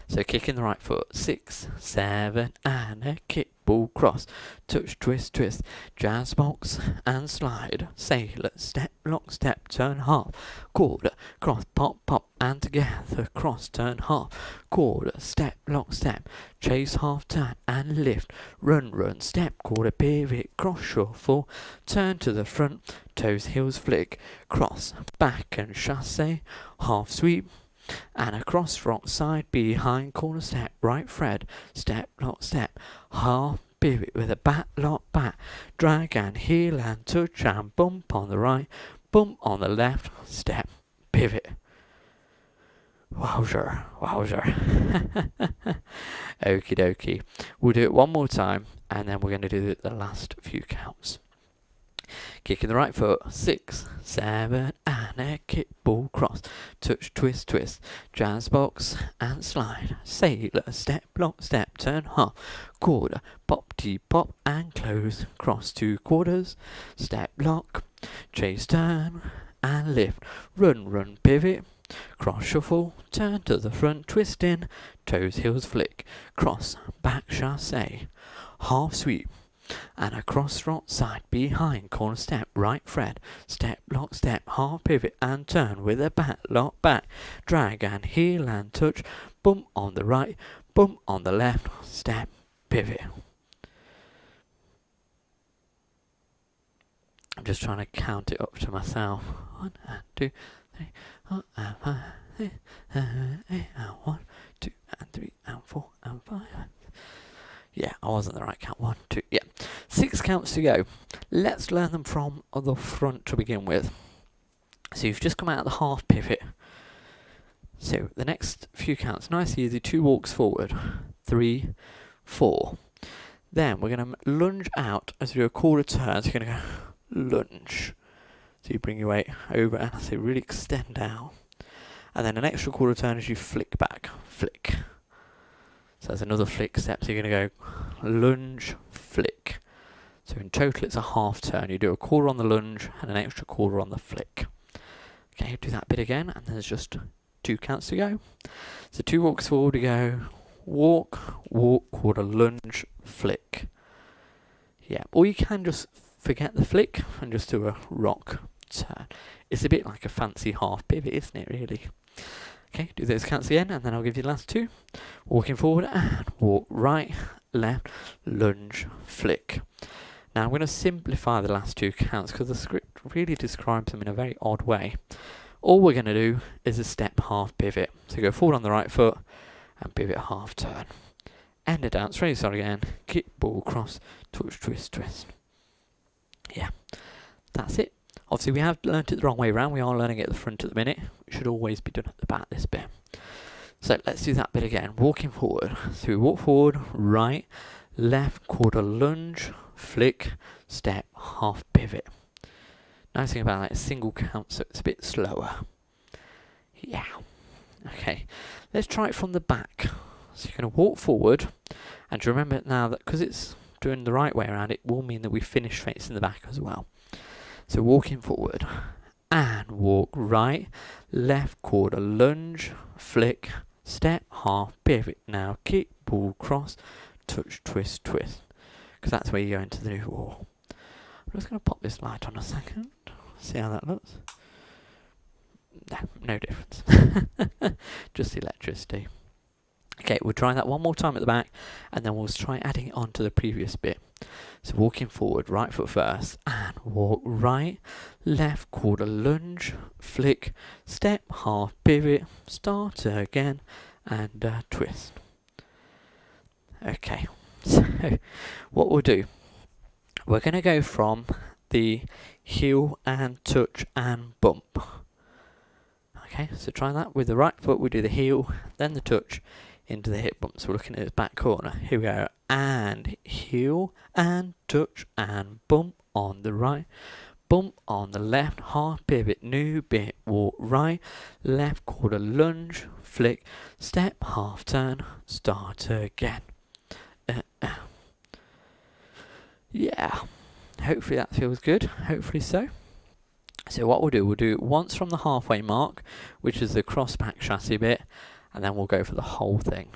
So kicking the right foot, 6, 7, and a kick, ball, cross, touch, twist, twist, jazz box, and slide, sailor, step, lock, step, turn half, quarter, cross, pop, pop, and together, cross, turn half, quarter, step, lock, step, chase, half, turn, and lift, run, run, step, quarter, pivot, cross, shuffle, turn to the front, toes, heels, flick, cross, back, and chasse, half sweep, and across front side, behind corner step, right thread, step, lock, step, half pivot with a back, lock, back, drag and heel and touch and bump on the right, bump on the left, step, pivot. Wowzer, wowzer. Okie dokie. We'll do it one more time and then we're going to do the last few counts. Kicking the right foot, 6, 7, and a kick, ball, cross, touch, twist, twist, jazz box, and slide, sailor, step, lock, step, turn half, quarter, pop, tee, pop, and close, cross 2 quarters, step, lock, chase, turn, and lift, run, run, pivot, cross, shuffle, turn to the front, twist in, toes, heels, flick, cross, back, chasse, half sweep, and across front side, behind corner step, right thread, step, lock, step, half pivot and turn with a back, lock, back, drag and heel and touch, bump on the right, bump on the left, step, pivot. I'm just trying to count it up to myself. 1 and 2, 3, 4 and 5, 6, 7, 8 and 1, 2 and 3 and 4 and 5. Yeah, I wasn't the right count. 1, 2, yeah. 6 counts to go. Let's learn them from the front to begin with. So you've just come out of the half pivot. So the next few counts, nice easy, 2 walks forward. 3, 4. Then we're going to lunge out as we do a quarter turn. So you're going to go lunge. So you bring your weight over and I say really extend out. And then an extra quarter turn as you flick back. Flick. So there's another flick step, so you're going to go lunge, flick. So in total it's a half turn. You do a quarter on the lunge and an extra quarter on the flick. Okay, do that bit again, and there's just 2 counts to go. So 2 walks forward, you go walk, walk, quarter, lunge, flick. Yeah, or you can just forget the flick and just do a rock turn. It's a bit like a fancy half pivot, isn't it, really? Okay, do those counts again, and then I'll give you the last 2. Walking forward and walk right, left, lunge, flick. Now I'm going to simplify the last 2 counts because the script really describes them in a very odd way. All we're going to do is a step half pivot. So go forward on the right foot and pivot half turn. End it dance, ready, start again, kick, ball, cross, touch, twist, twist. Yeah, that's it. Obviously, we have learnt it the wrong way around. We are learning it at the front at the minute. It should always be done at the back, this bit. So let's do that bit again. Walking forward. So we walk forward, right, left, quarter lunge, flick, step, half pivot. Nice thing about that is single count, so it's a bit slower. Yeah. Okay. Let's try it from the back. So you're going to walk forward. And remember now that because it's doing the right way around, it will mean that we finish facing the back as well. So walking forward and walk right, left, quarter, lunge, flick, step, half, pivot. Now kick, ball, cross, touch, twist, twist. Because that's where you go into the new wall. I'm just going to pop this light on a second. See how that looks. No difference. Just electricity. Okay, we'll try that one more time at the back, and then we'll try adding it on to the previous bit. So walking forward, right foot first, and walk right, left, quarter lunge, flick, step, half pivot, start again, and twist. Okay, so what we'll do, we're going to go from the heel and touch and bump. Okay, so try that with the right foot. We do the heel, then the touch, into the hip bump. So we're looking at the back corner. Here we go. And heel and touch and bump on the right. Bump on the left. Half pivot. New bit. Walk right. Left quarter lunge. Flick. Step. Half turn. Start again. Yeah. Hopefully that feels good. Hopefully so. So what we'll do it once from the halfway mark, which is the cross back chassis bit, and then we'll go for the whole thing.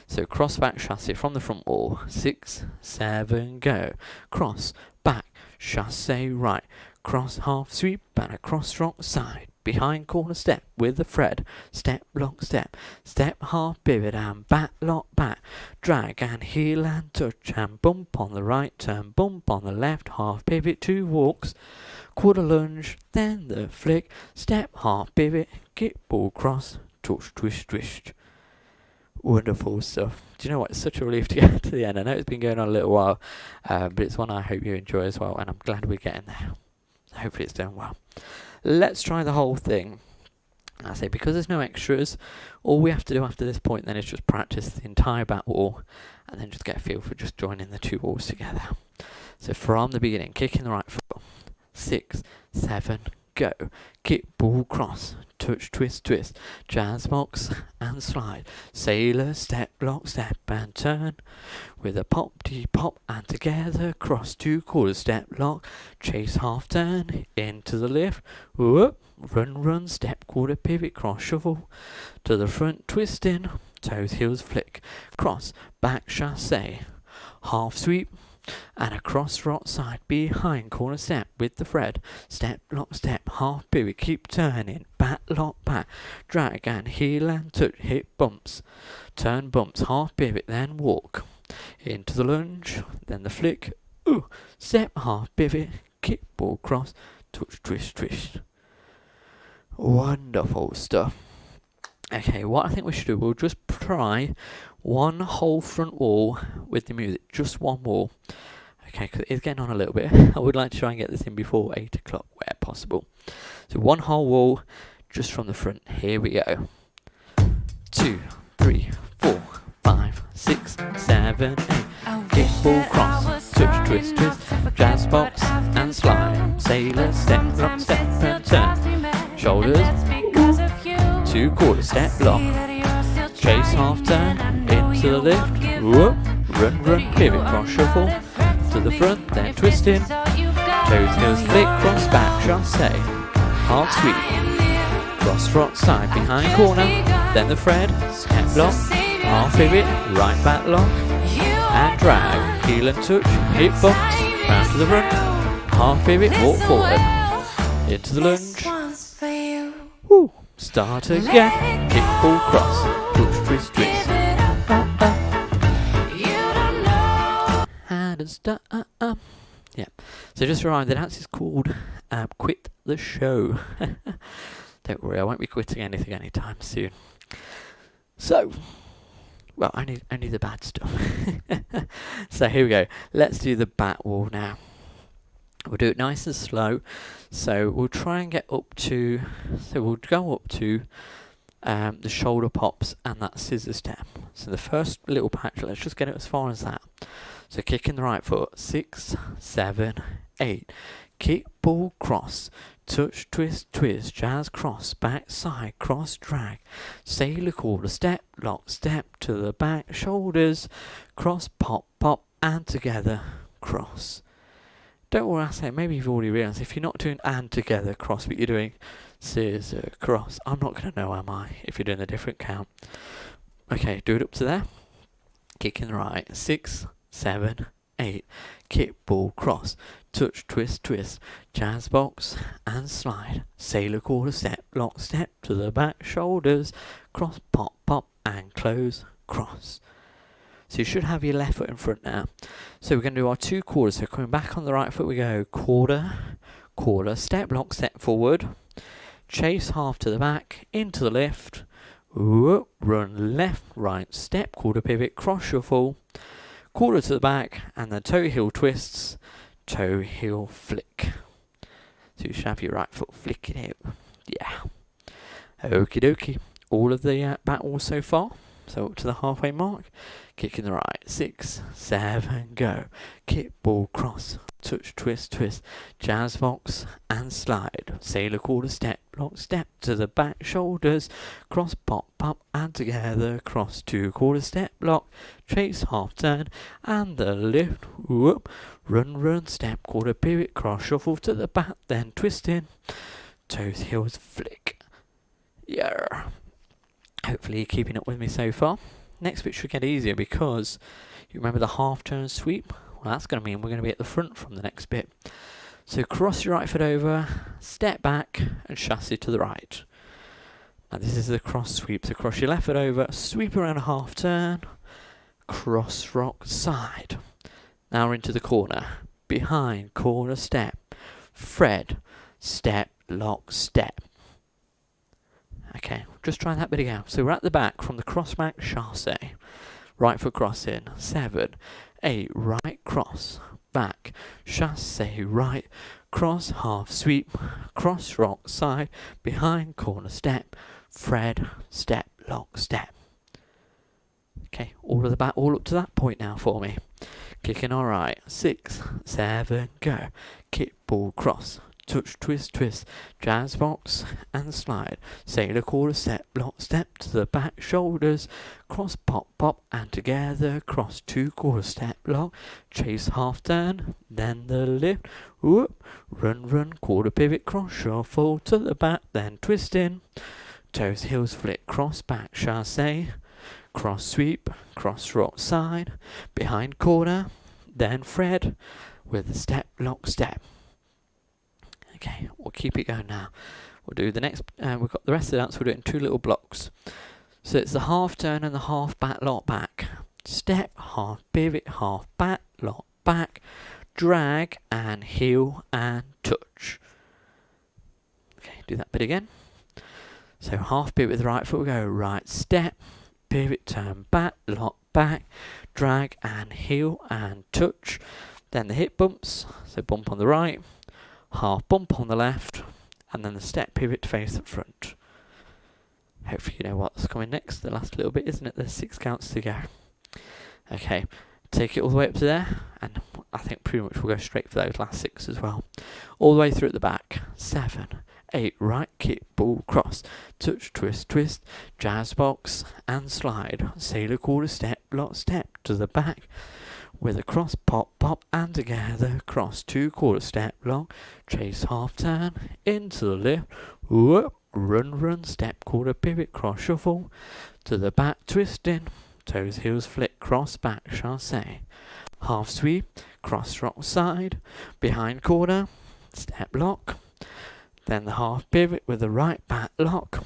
So cross back chassis from the front wall. 6, 7, go. Cross, back, chassis right. Cross half sweep and a cross rock side. Behind corner step with the thread. Step, lock, step. Step, half pivot and back, lock, back. Drag and heel and touch and bump on the right. Turn, bump on the left. Half pivot, 2 walks. Quarter lunge, then the flick. Step, half pivot, kick, ball, cross. Touch, twist, twist. Wonderful stuff. Do you know what? It's such a relief to get to the end. I know it's been going on a little while, but it's one I hope you enjoy as well, and I'm glad we're getting there. Hopefully it's done well. Let's try the whole thing. I say, because there's no extras, all we have to do after this point then is just practice the entire back wall, and then just get a feel for just joining the 2 walls together. So from the beginning, kicking the right foot. 6, 7, go. Kick, ball, cross. Touch, twist, twist. Jazz box and slide. Sailor, step, lock, step and turn. With a pop, pop and together. Cross 2 quarters, step, lock. Chase, half turn. Into the lift. Whoop. Run, run, step, quarter, pivot, cross, shuffle. To the front, twist in. Toes, heels, flick. Cross, back, chassis. Half sweep. And a cross rock side behind corner step with the thread. Step, lock, step, half pivot, keep turning. Back, lock, back. Drag and heel and touch, hip bumps. Turn bumps, half pivot, then walk. Into the lunge, then the flick. Ooh, step, half pivot, kick, ball, cross, touch, twist, twist. Wonderful stuff. Okay, what I think we should do, we'll just try one whole front wall with the music, just one wall. Okay, because it's getting on a little bit. I would like to try and get this in before 8 o'clock where possible. So one whole wall just from the front. Here we go. 2, 3, 4, 5, 6, 7, 8. Kick, ball, cross, touch, twist, twist. Jazz box and slide. Sailor, step, lock, step and turn. Shoulders, 2 quarters, step, lock. Chase, half turn, into the lift. Whoop, run, run, pivot, cross, shuffle. To the front, then twist in. Toes, heels, flick, cross, back, chassis. Half sweep. Cross, rock, side, behind corner. Then the thread, step, lock. Half pivot, right, back, lock. And drag, heel and touch, hip bumps. Round to the front. Half pivot, walk forward. Into the lunge. Woo. Start again. Kick, ball, cross. Touch, twist, twist. Yeah. So just a reminder, the dance is called Quit the Show. Don't worry, I won't be quitting anything anytime soon. So, well, only the bad stuff. So here we go. Let's do the back wall now. We'll do it nice and slow. So we'll try and get up to, so we'll go up to the shoulder pops and that scissor step. So the first little patch, let's just get it as far as that. So kicking the right foot, 6, 7, 8. Kick, ball, cross. Touch, twist, twist. Jazz, cross. Back, side, cross, drag. Sailor, quarter, step, lock, step. To the back, shoulders. Cross, pop, pop. And together, cross. Don't worry, I say, maybe you've already realised, if you're not doing and together cross, but you're doing scissor, cross, I'm not going to know, am I, if you're doing a different count. Okay, do it up to there. Kick in the right. 6, 7, 8. kick, ball, cross, touch, twist, twist, jazz box and slide, sailor quarter step, lock step to the back, shoulders, cross, pop, pop and close, cross. So you should have your left foot in front now. So we're going to do our 2 quarters. So coming back on the right foot we go quarter, quarter, step, lock, step forward, chase half to the back, into the lift, whoop, run left, right, step, quarter pivot, cross shuffle, quarter to the back, and then toe heel twists, toe heel flick. So you should have your right foot flicking out. Yeah. Okie dokie. All of the battles so far. So up to the halfway mark. Kick in the right. 6, 7, go. Kick, ball, cross, touch, twist, twist, jazz box and slide. Sailor quarter step, lock step to the back, shoulders, cross, pop, pop and together, cross 2 quarter step, lock, chase, half turn and the lift, whoop, run, run, step, quarter pivot, cross, shuffle to the back, then twist in, toes, heels, flick. Yeah. Hopefully you're keeping up with me so far. Next bit should get easier because you remember the half turn sweep? Well, that's going to mean we're going to be at the front from the next bit. So cross your right foot over, step back and chassis to the right. Now this is the cross sweep. So cross your left foot over, sweep around a half turn, cross rock side. Now we're into the corner. Behind, corner step, Fred, step, lock, step. Okay, just try that bit again. So we're at the back from the cross back chassé. Right foot cross in. 7, 8, right cross. Back, chassé, right, cross, half sweep, cross, rock, side, behind, corner step, Fred, step, lock, step. Okay, all of the back, all up to that point now for me. Kicking all right. 6, 7, go. Kick, ball, cross. Touch, twist, twist, jazz box and slide. Sailor quarter step, lock step to the back, shoulders, cross, pop, pop and together, cross 2 quarter step, lock, chase half turn, then the lift, whoop, run, run, quarter pivot, cross, shuffle to the back, then twist in, toes, heels, flick, cross, back, chassé, cross sweep, cross rock side, behind corner, then Fred with the step, lock, step. Okay, we'll keep it going now. We'll do the next, we've got the rest of the dance, we'll do it in 2 little blocks. So it's the half turn and the half back, lock back. Step, half pivot, half back, lock back, drag and heel and touch. Okay, do that bit again. So half pivot with the right foot, we go right step, pivot, turn back, lock back, drag and heel and touch. Then the hip bumps, so bump on the right, half bump on the left, and then the step pivot to face the front. Hopefully you know what's coming next, the last little bit, isn't it? There's 6 counts to go. Okay, take it all the way up to there, and I think pretty much we'll go straight for those last 6 as well. All the way through at the back. 7, 8, right, kick, ball, cross, touch, twist, twist, jazz box, and slide. Sailor quarter step, lock step to the back, with a cross, pop, pop, and together, cross 2 quarter step, lock, chase half turn, into the lift, whoop, run, run, step, quarter pivot, cross shuffle, to the back, twist in, toes, heels, flick, cross, back, chassé, half sweep, cross rock side, behind corner, step lock, then the half pivot with the right back lock,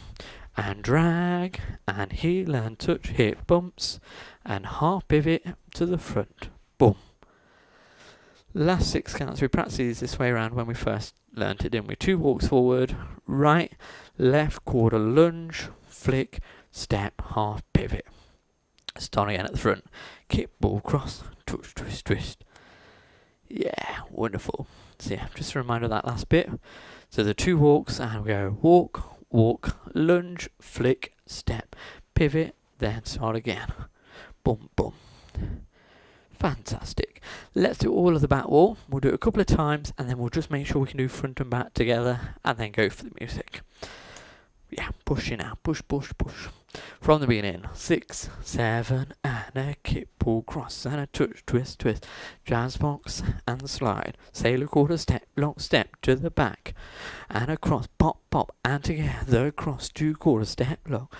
and drag, and heel and touch, hip bumps, and half pivot to the front. Boom. Last 6 counts, we practiced these this way around when we first learnt it, didn't we? 2 walks forward, right, left, quarter lunge, flick, step, half pivot. Start again at the front. Kick, ball, cross, touch, twist, twist. Yeah, wonderful. So yeah, just a reminder of that last bit. So the 2 walks, and we go walk, walk, lunge, flick, step, pivot, then start again. Boom, boom. Fantastic. Let's do all of the back wall. We'll do it a couple of times, and then we'll just make sure we can do front and back together, and then go for the music. Yeah, push it now. Push, push, push. From the beginning. 6, 7, and a kick, pull, cross, and a touch, twist, twist. Jazz box, and slide. Sailor quarter step, lock step to the back. And a cross, pop, pop, and together, cross 2 quarter step, lock.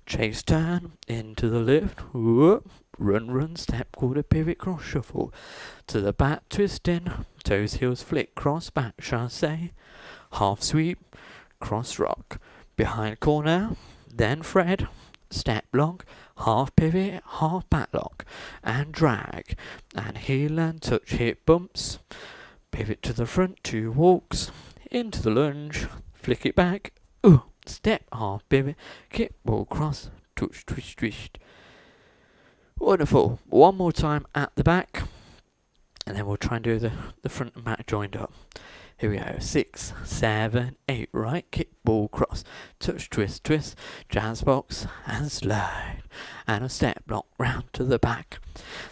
Chase turn, into the lift, whoop, run, run, step, quarter, pivot, cross, shuffle. To the back, twist in, toes, heels, flick, cross, back, chassé. Half sweep, cross rock. Behind corner, then Fred. Step lock, half pivot, half back lock. And drag. And heel and touch, hip bumps. Pivot to the front, 2 walks. Into the lunge, flick it back. Ooh, step, half pivot, kick, ball, cross, touch, twist, twist. Wonderful. One more time at the back. And then we'll try and do the front and back joined up. Here we go. 6, 7, 8. Right, kick, ball, cross, touch, twist, twist, jazz box, and slide. And a step block round to the back.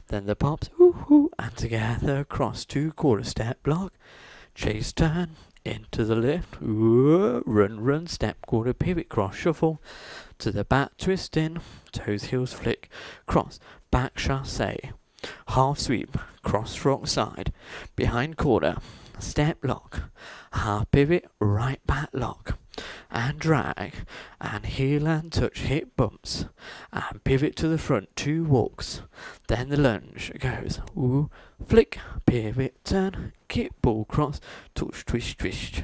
Then the pops, ooh, and together, cross, 2 quarter step block, chase turn, into the lift, ooh, run, run, step, quarter, pivot, cross, shuffle, to the back, twist in, toes, heels, flick, cross, back, chassé, half sweep, cross, rock, side, behind quarter, step lock, half pivot, right back lock, and drag, and heel and touch, hip bumps, and pivot to the front, 2 walks, then the lunge goes, ooh, flick, pivot, turn, kick, ball, cross, touch, twist, twist.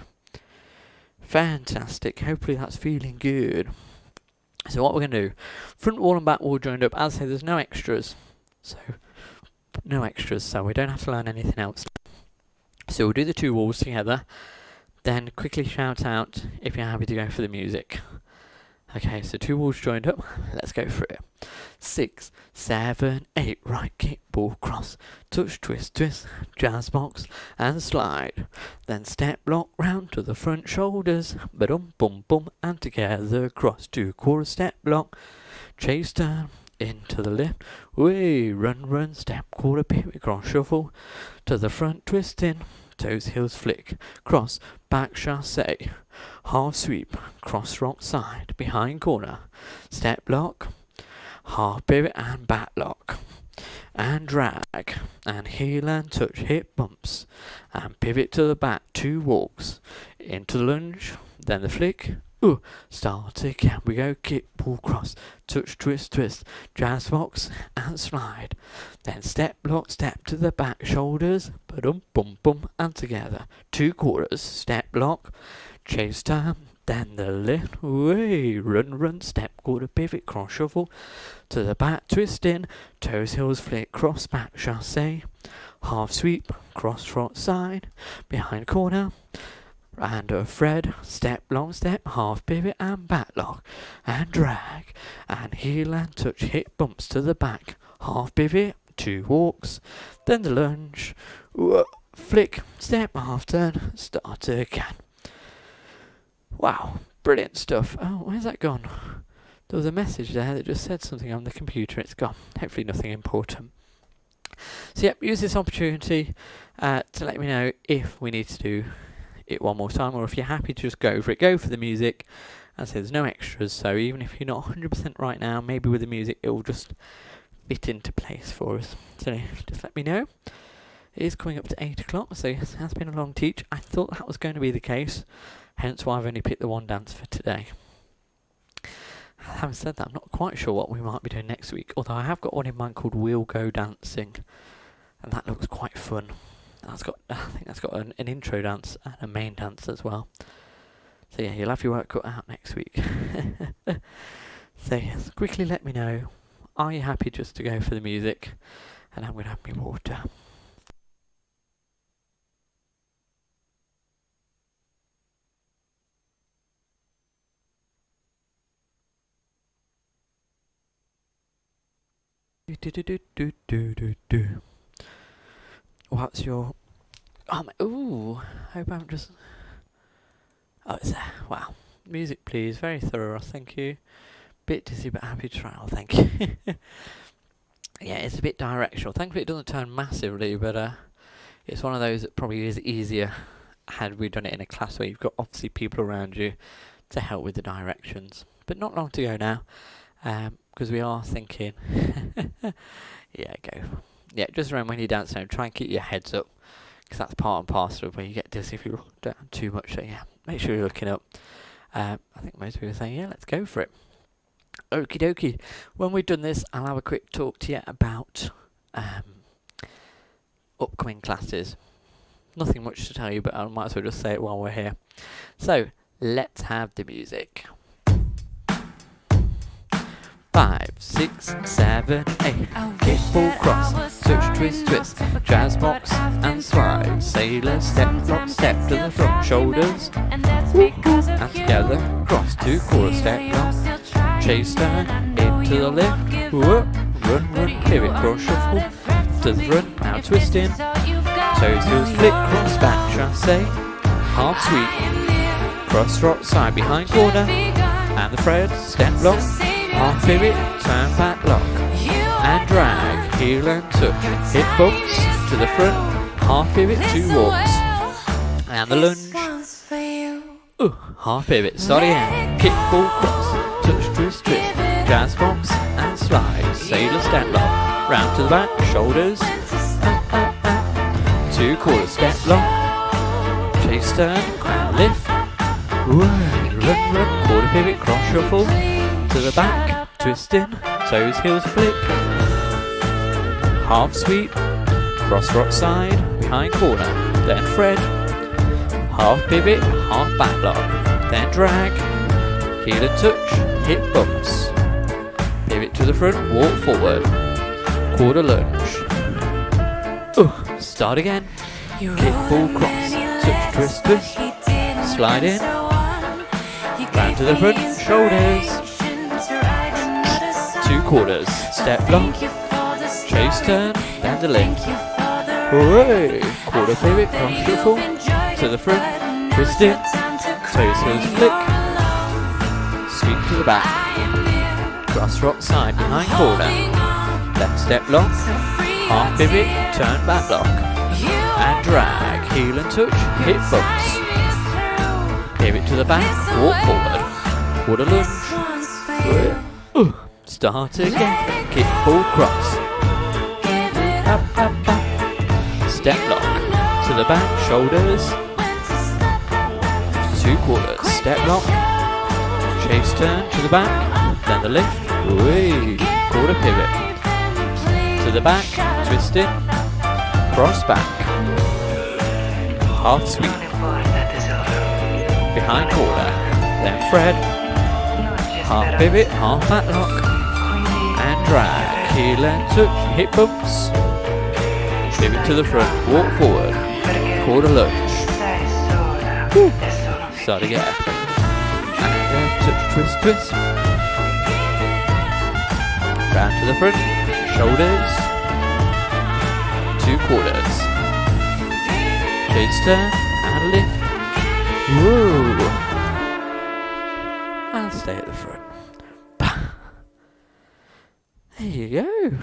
Fantastic, hopefully that's feeling good. So what we're going to do, front wall and back wall joined up, as I say there's no extras, so we don't have to learn anything else. So we'll do the 2 walls together, then quickly shout out if you're happy to go for the music. Okay, so 2 walls joined up, let's go for it. 6, 7, 8, right kick, ball, cross, touch, twist, twist, jazz box, and slide. Then step lock round to the front shoulders, ba-dum, bum, bum, and together, cross, 2 quarter step block, chase turn, into the lift, way, run, run, step, quarter, pivot, cross, shuffle, to the front, twist in, toes, heels, flick, cross, back, chassé, half sweep, cross, rock, side, behind corner, step lock, half pivot and back lock, and drag, and heel and touch, hip bumps, and pivot to the back, 2 walks, into the lunge, then the flick, ooh, start again, we go, kick, pull, cross, touch, twist, twist, jazz box, and slide, then step lock, step to the back, shoulders, ba-dum, bum, bum, and together, 2 quarters, step lock, chase turn, then the lift, way, run, run, step, quarter, pivot, cross, shuffle, to the back, twist in, toes, heels, flick, cross, back, chassé, half sweep, cross, front, side, behind corner, and a Fred, step, long step, half pivot and back lock, and drag, and heel and touch, hip bumps to the back, half pivot, 2 walks, then the lunge, flick, step, half turn, start again. Wow, brilliant stuff. Oh, where's that gone? There was a message there that just said something on the computer, it's gone. Hopefully nothing important. So yep, use this opportunity to let me know if we need to do it one more time, or if you're happy to just go for it, go for the music. As I say, there's no extras, so even if you're not 100% right now, maybe with the music it will just fit into place for us. So just let me know. It is coming up to 8 o'clock, so it has been a long teach. I thought that was going to be the case, hence why I've only picked the one dance for today. Having said that, I'm not quite sure what we might be doing next week, although I have got one in mind called We'll Go Dancing, and that looks quite fun. I think that's got an intro dance and a main dance as well. So yeah, you'll have your work cut out next week. So yes, quickly let me know, are you happy just to go for the music? And I'm going to have my water. What's your... ooh, hope I'm just... Oh, it's there. Wow. Music, please. Very thorough, thank you. Bit dizzy, but happy to try. Thank you. Yeah, it's a bit directional. Thankfully, it doesn't turn massively, but it's one of those that probably is easier had we done it in a class where you've got obviously people around you to help with the directions. But not long to go now, because we are thinking... Yeah, go. Yeah, just remember when you dance now, try and keep your heads up, because that's part and parcel of where you get dizzy if you look down too much. So yeah, make sure you're looking up. I think most people are saying, yeah, let's go for it. Okie dokie. When we've done this, I'll have a quick talk to you about upcoming classes. Nothing much to tell you, but I might as well just say it while we're here. So, let's have the music. 5, 6, 7, 8. Kickball cross, touch, twist, twist. Jazz box and slide. Sailor step, front step to the front shoulders. And together, cross 2 quarter step long. Chase turn, into the left. Whoop, run, run, pivot, cross shuffle. To the front, now twisting. Toes, heels, flick, cross back, chassé. Half sweep. Cross rock, side behind corner. And the thread, step long. Half pivot, turn back lock, and drag, heel and touch, hip bumps to the front, half pivot, 2 walks, and the lunge, half pivot, start again, kickball cross, touch, twist, twist, jazz box and slide, sailor step lock, round to the back, shoulders, 2 quarter step lock, chase turn, and lift, run, run, quarter pivot, cross shuffle, to the back, twisting, toes, heels, flick, half sweep, cross rock side, behind corner, then thread, half pivot, half back lock, then drag, heel and touch, hip bumps, pivot to the front, walk forward, quarter lunge, start again, kickball cross, touch, twist, twist, slide in, round to the front, shoulders, 2 quarters, step long, chase turn, then the link. Hooray! Quarter pivot, cross shuffle, to the front, twist it, toes, heels, flick, sweep to the back, cross rock side behind corner, left step long, half pivot, turn back lock, and drag, heel and touch, hip bumps, pivot to the back, walk forward, quarter lunge, start again, kickball cross, up, up, up, step lock, to the back, shoulders, 2 quarters, step lock, chase turn to the back, then the lift, quarter pivot, to the back, twist it, cross back, half sweep, behind corner, then thread, half pivot, half back lock, and drag, heel and touch, hip bumps, pivot to the front, walk forward, quarter lunge, start again, and touch, twist, twist, round to the front, shoulders, 2 quarters, chase turn, and lift, and stay at the front. There you go.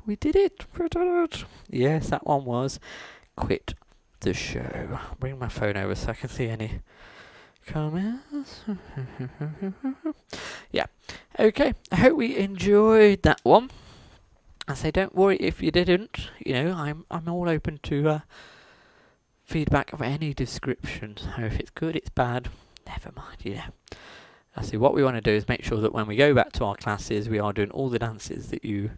We did it. Yes, that one was quit the show. Bring my phone over so I can see any comments. Yeah. Okay. I hope we enjoyed that one. I say don't worry if you didn't. You know, I'm all open to feedback of any description. So if it's good, it's bad, never mind, you know. I see what we want to do is make sure that when we go back to our classes, we are doing all the dances that you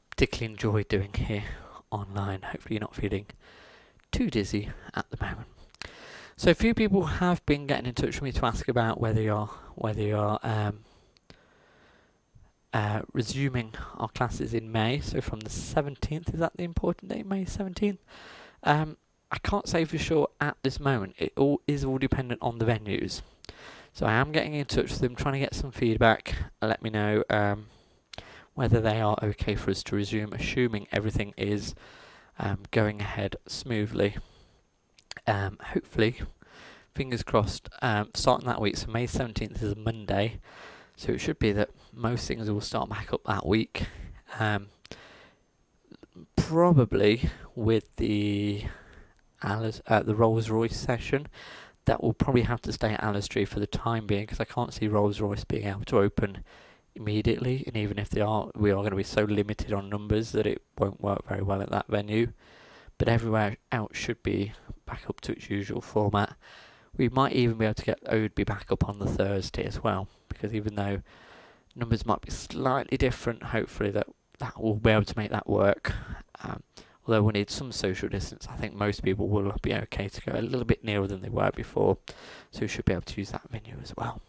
particularly enjoy doing here online. Hopefully you're not feeling too dizzy at the moment. So a few people have been getting in touch with me to ask about whether you're resuming our classes in May. So from the 17th, is that the important date, May 17th? I can't say for sure at this moment. It all is all dependent on the venues. So I am getting in touch with them, trying to get some feedback. Let me know whether they are okay for us to resume, assuming everything is going ahead smoothly. Hopefully, fingers crossed, starting that week. So May 17th is a Monday, so it should be that most things will start back up that week. Probably with the Rolls-Royce session. That will probably have to stay at Alistair for the time being, because I can't see Rolls-Royce being able to open immediately, and even if they are, we are going to be so limited on numbers that it won't work very well at that venue. But everywhere else should be back up to its usual format. We might even be able to get Odeby back up on the Thursday as well, because even though Numbers might be slightly different. Hopefully that will be able to make that work. Although we'll need some social distance, I think most people will be okay to go a little bit nearer than they were before, so we should be able to use that venue as well.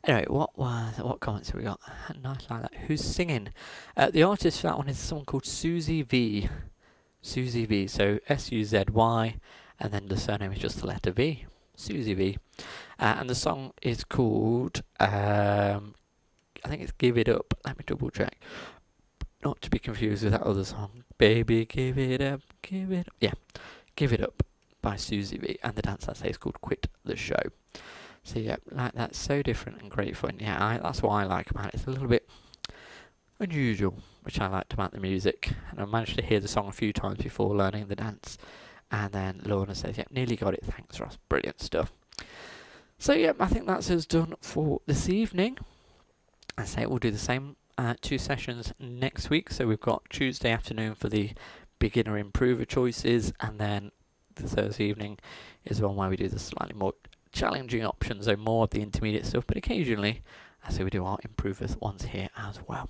Anyway, what comments have we got? Nice like that. Who's singing? The artist for that one is someone called Suzy V. Suzy V. So Suzy, and then the surname is just the letter V. Suzy V. And the song is called, I think it's Give It Up. Let me double check. Not to be confused with that other song. Baby, give it up, give it up. Yeah, Give It Up by Suzy V. And the dance I say is called Quit the Show. So yeah, like that's so different and great fun. Yeah, that's what I like about it. It's a little bit unusual, which I liked about the music. And I managed to hear the song a few times before learning the dance. And then Lorna says, yep, nearly got it. Thanks, Ross. Brilliant stuff. So yeah, I think that's us done for this evening. I say we'll do the same 2 sessions next week. So we've got Tuesday afternoon for the beginner improver choices, and then the Thursday evening is one where we do the slightly more challenging options, so more of the intermediate stuff, but occasionally I say we do our improvers ones here as well.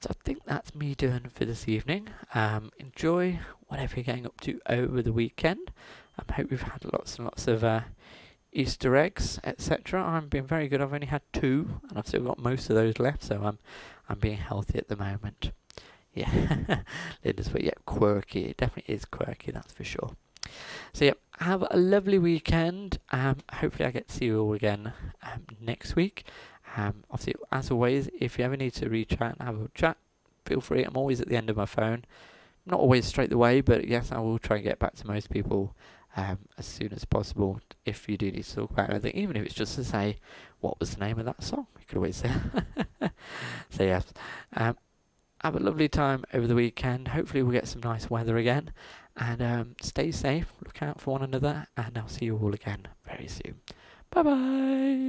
So I think that's me done for this evening. Enjoy whatever you're getting up to over the weekend. I hope you've had lots and lots of Easter eggs, etc. I'm being very good. I've only had 2, and I've still got most of those left, so I'm being healthy at the moment. Yeah, Linda's but yeah, quirky. It definitely is quirky, that's for sure. So yeah, have a lovely weekend. Hopefully I get to see you all again next week. Obviously, as always, if you ever need to reach out and have a chat, feel free. I'm always at the end of my phone. Not always straight away, but yes, I will try and get back to most people as soon as possible. If you do need to talk about anything, even if it's just to say what was the name of that song, you could always say. So yes, have a lovely time over the weekend. Hopefully we'll get some nice weather again, and stay safe, look out for one another, and I'll see you all again very soon. Bye bye.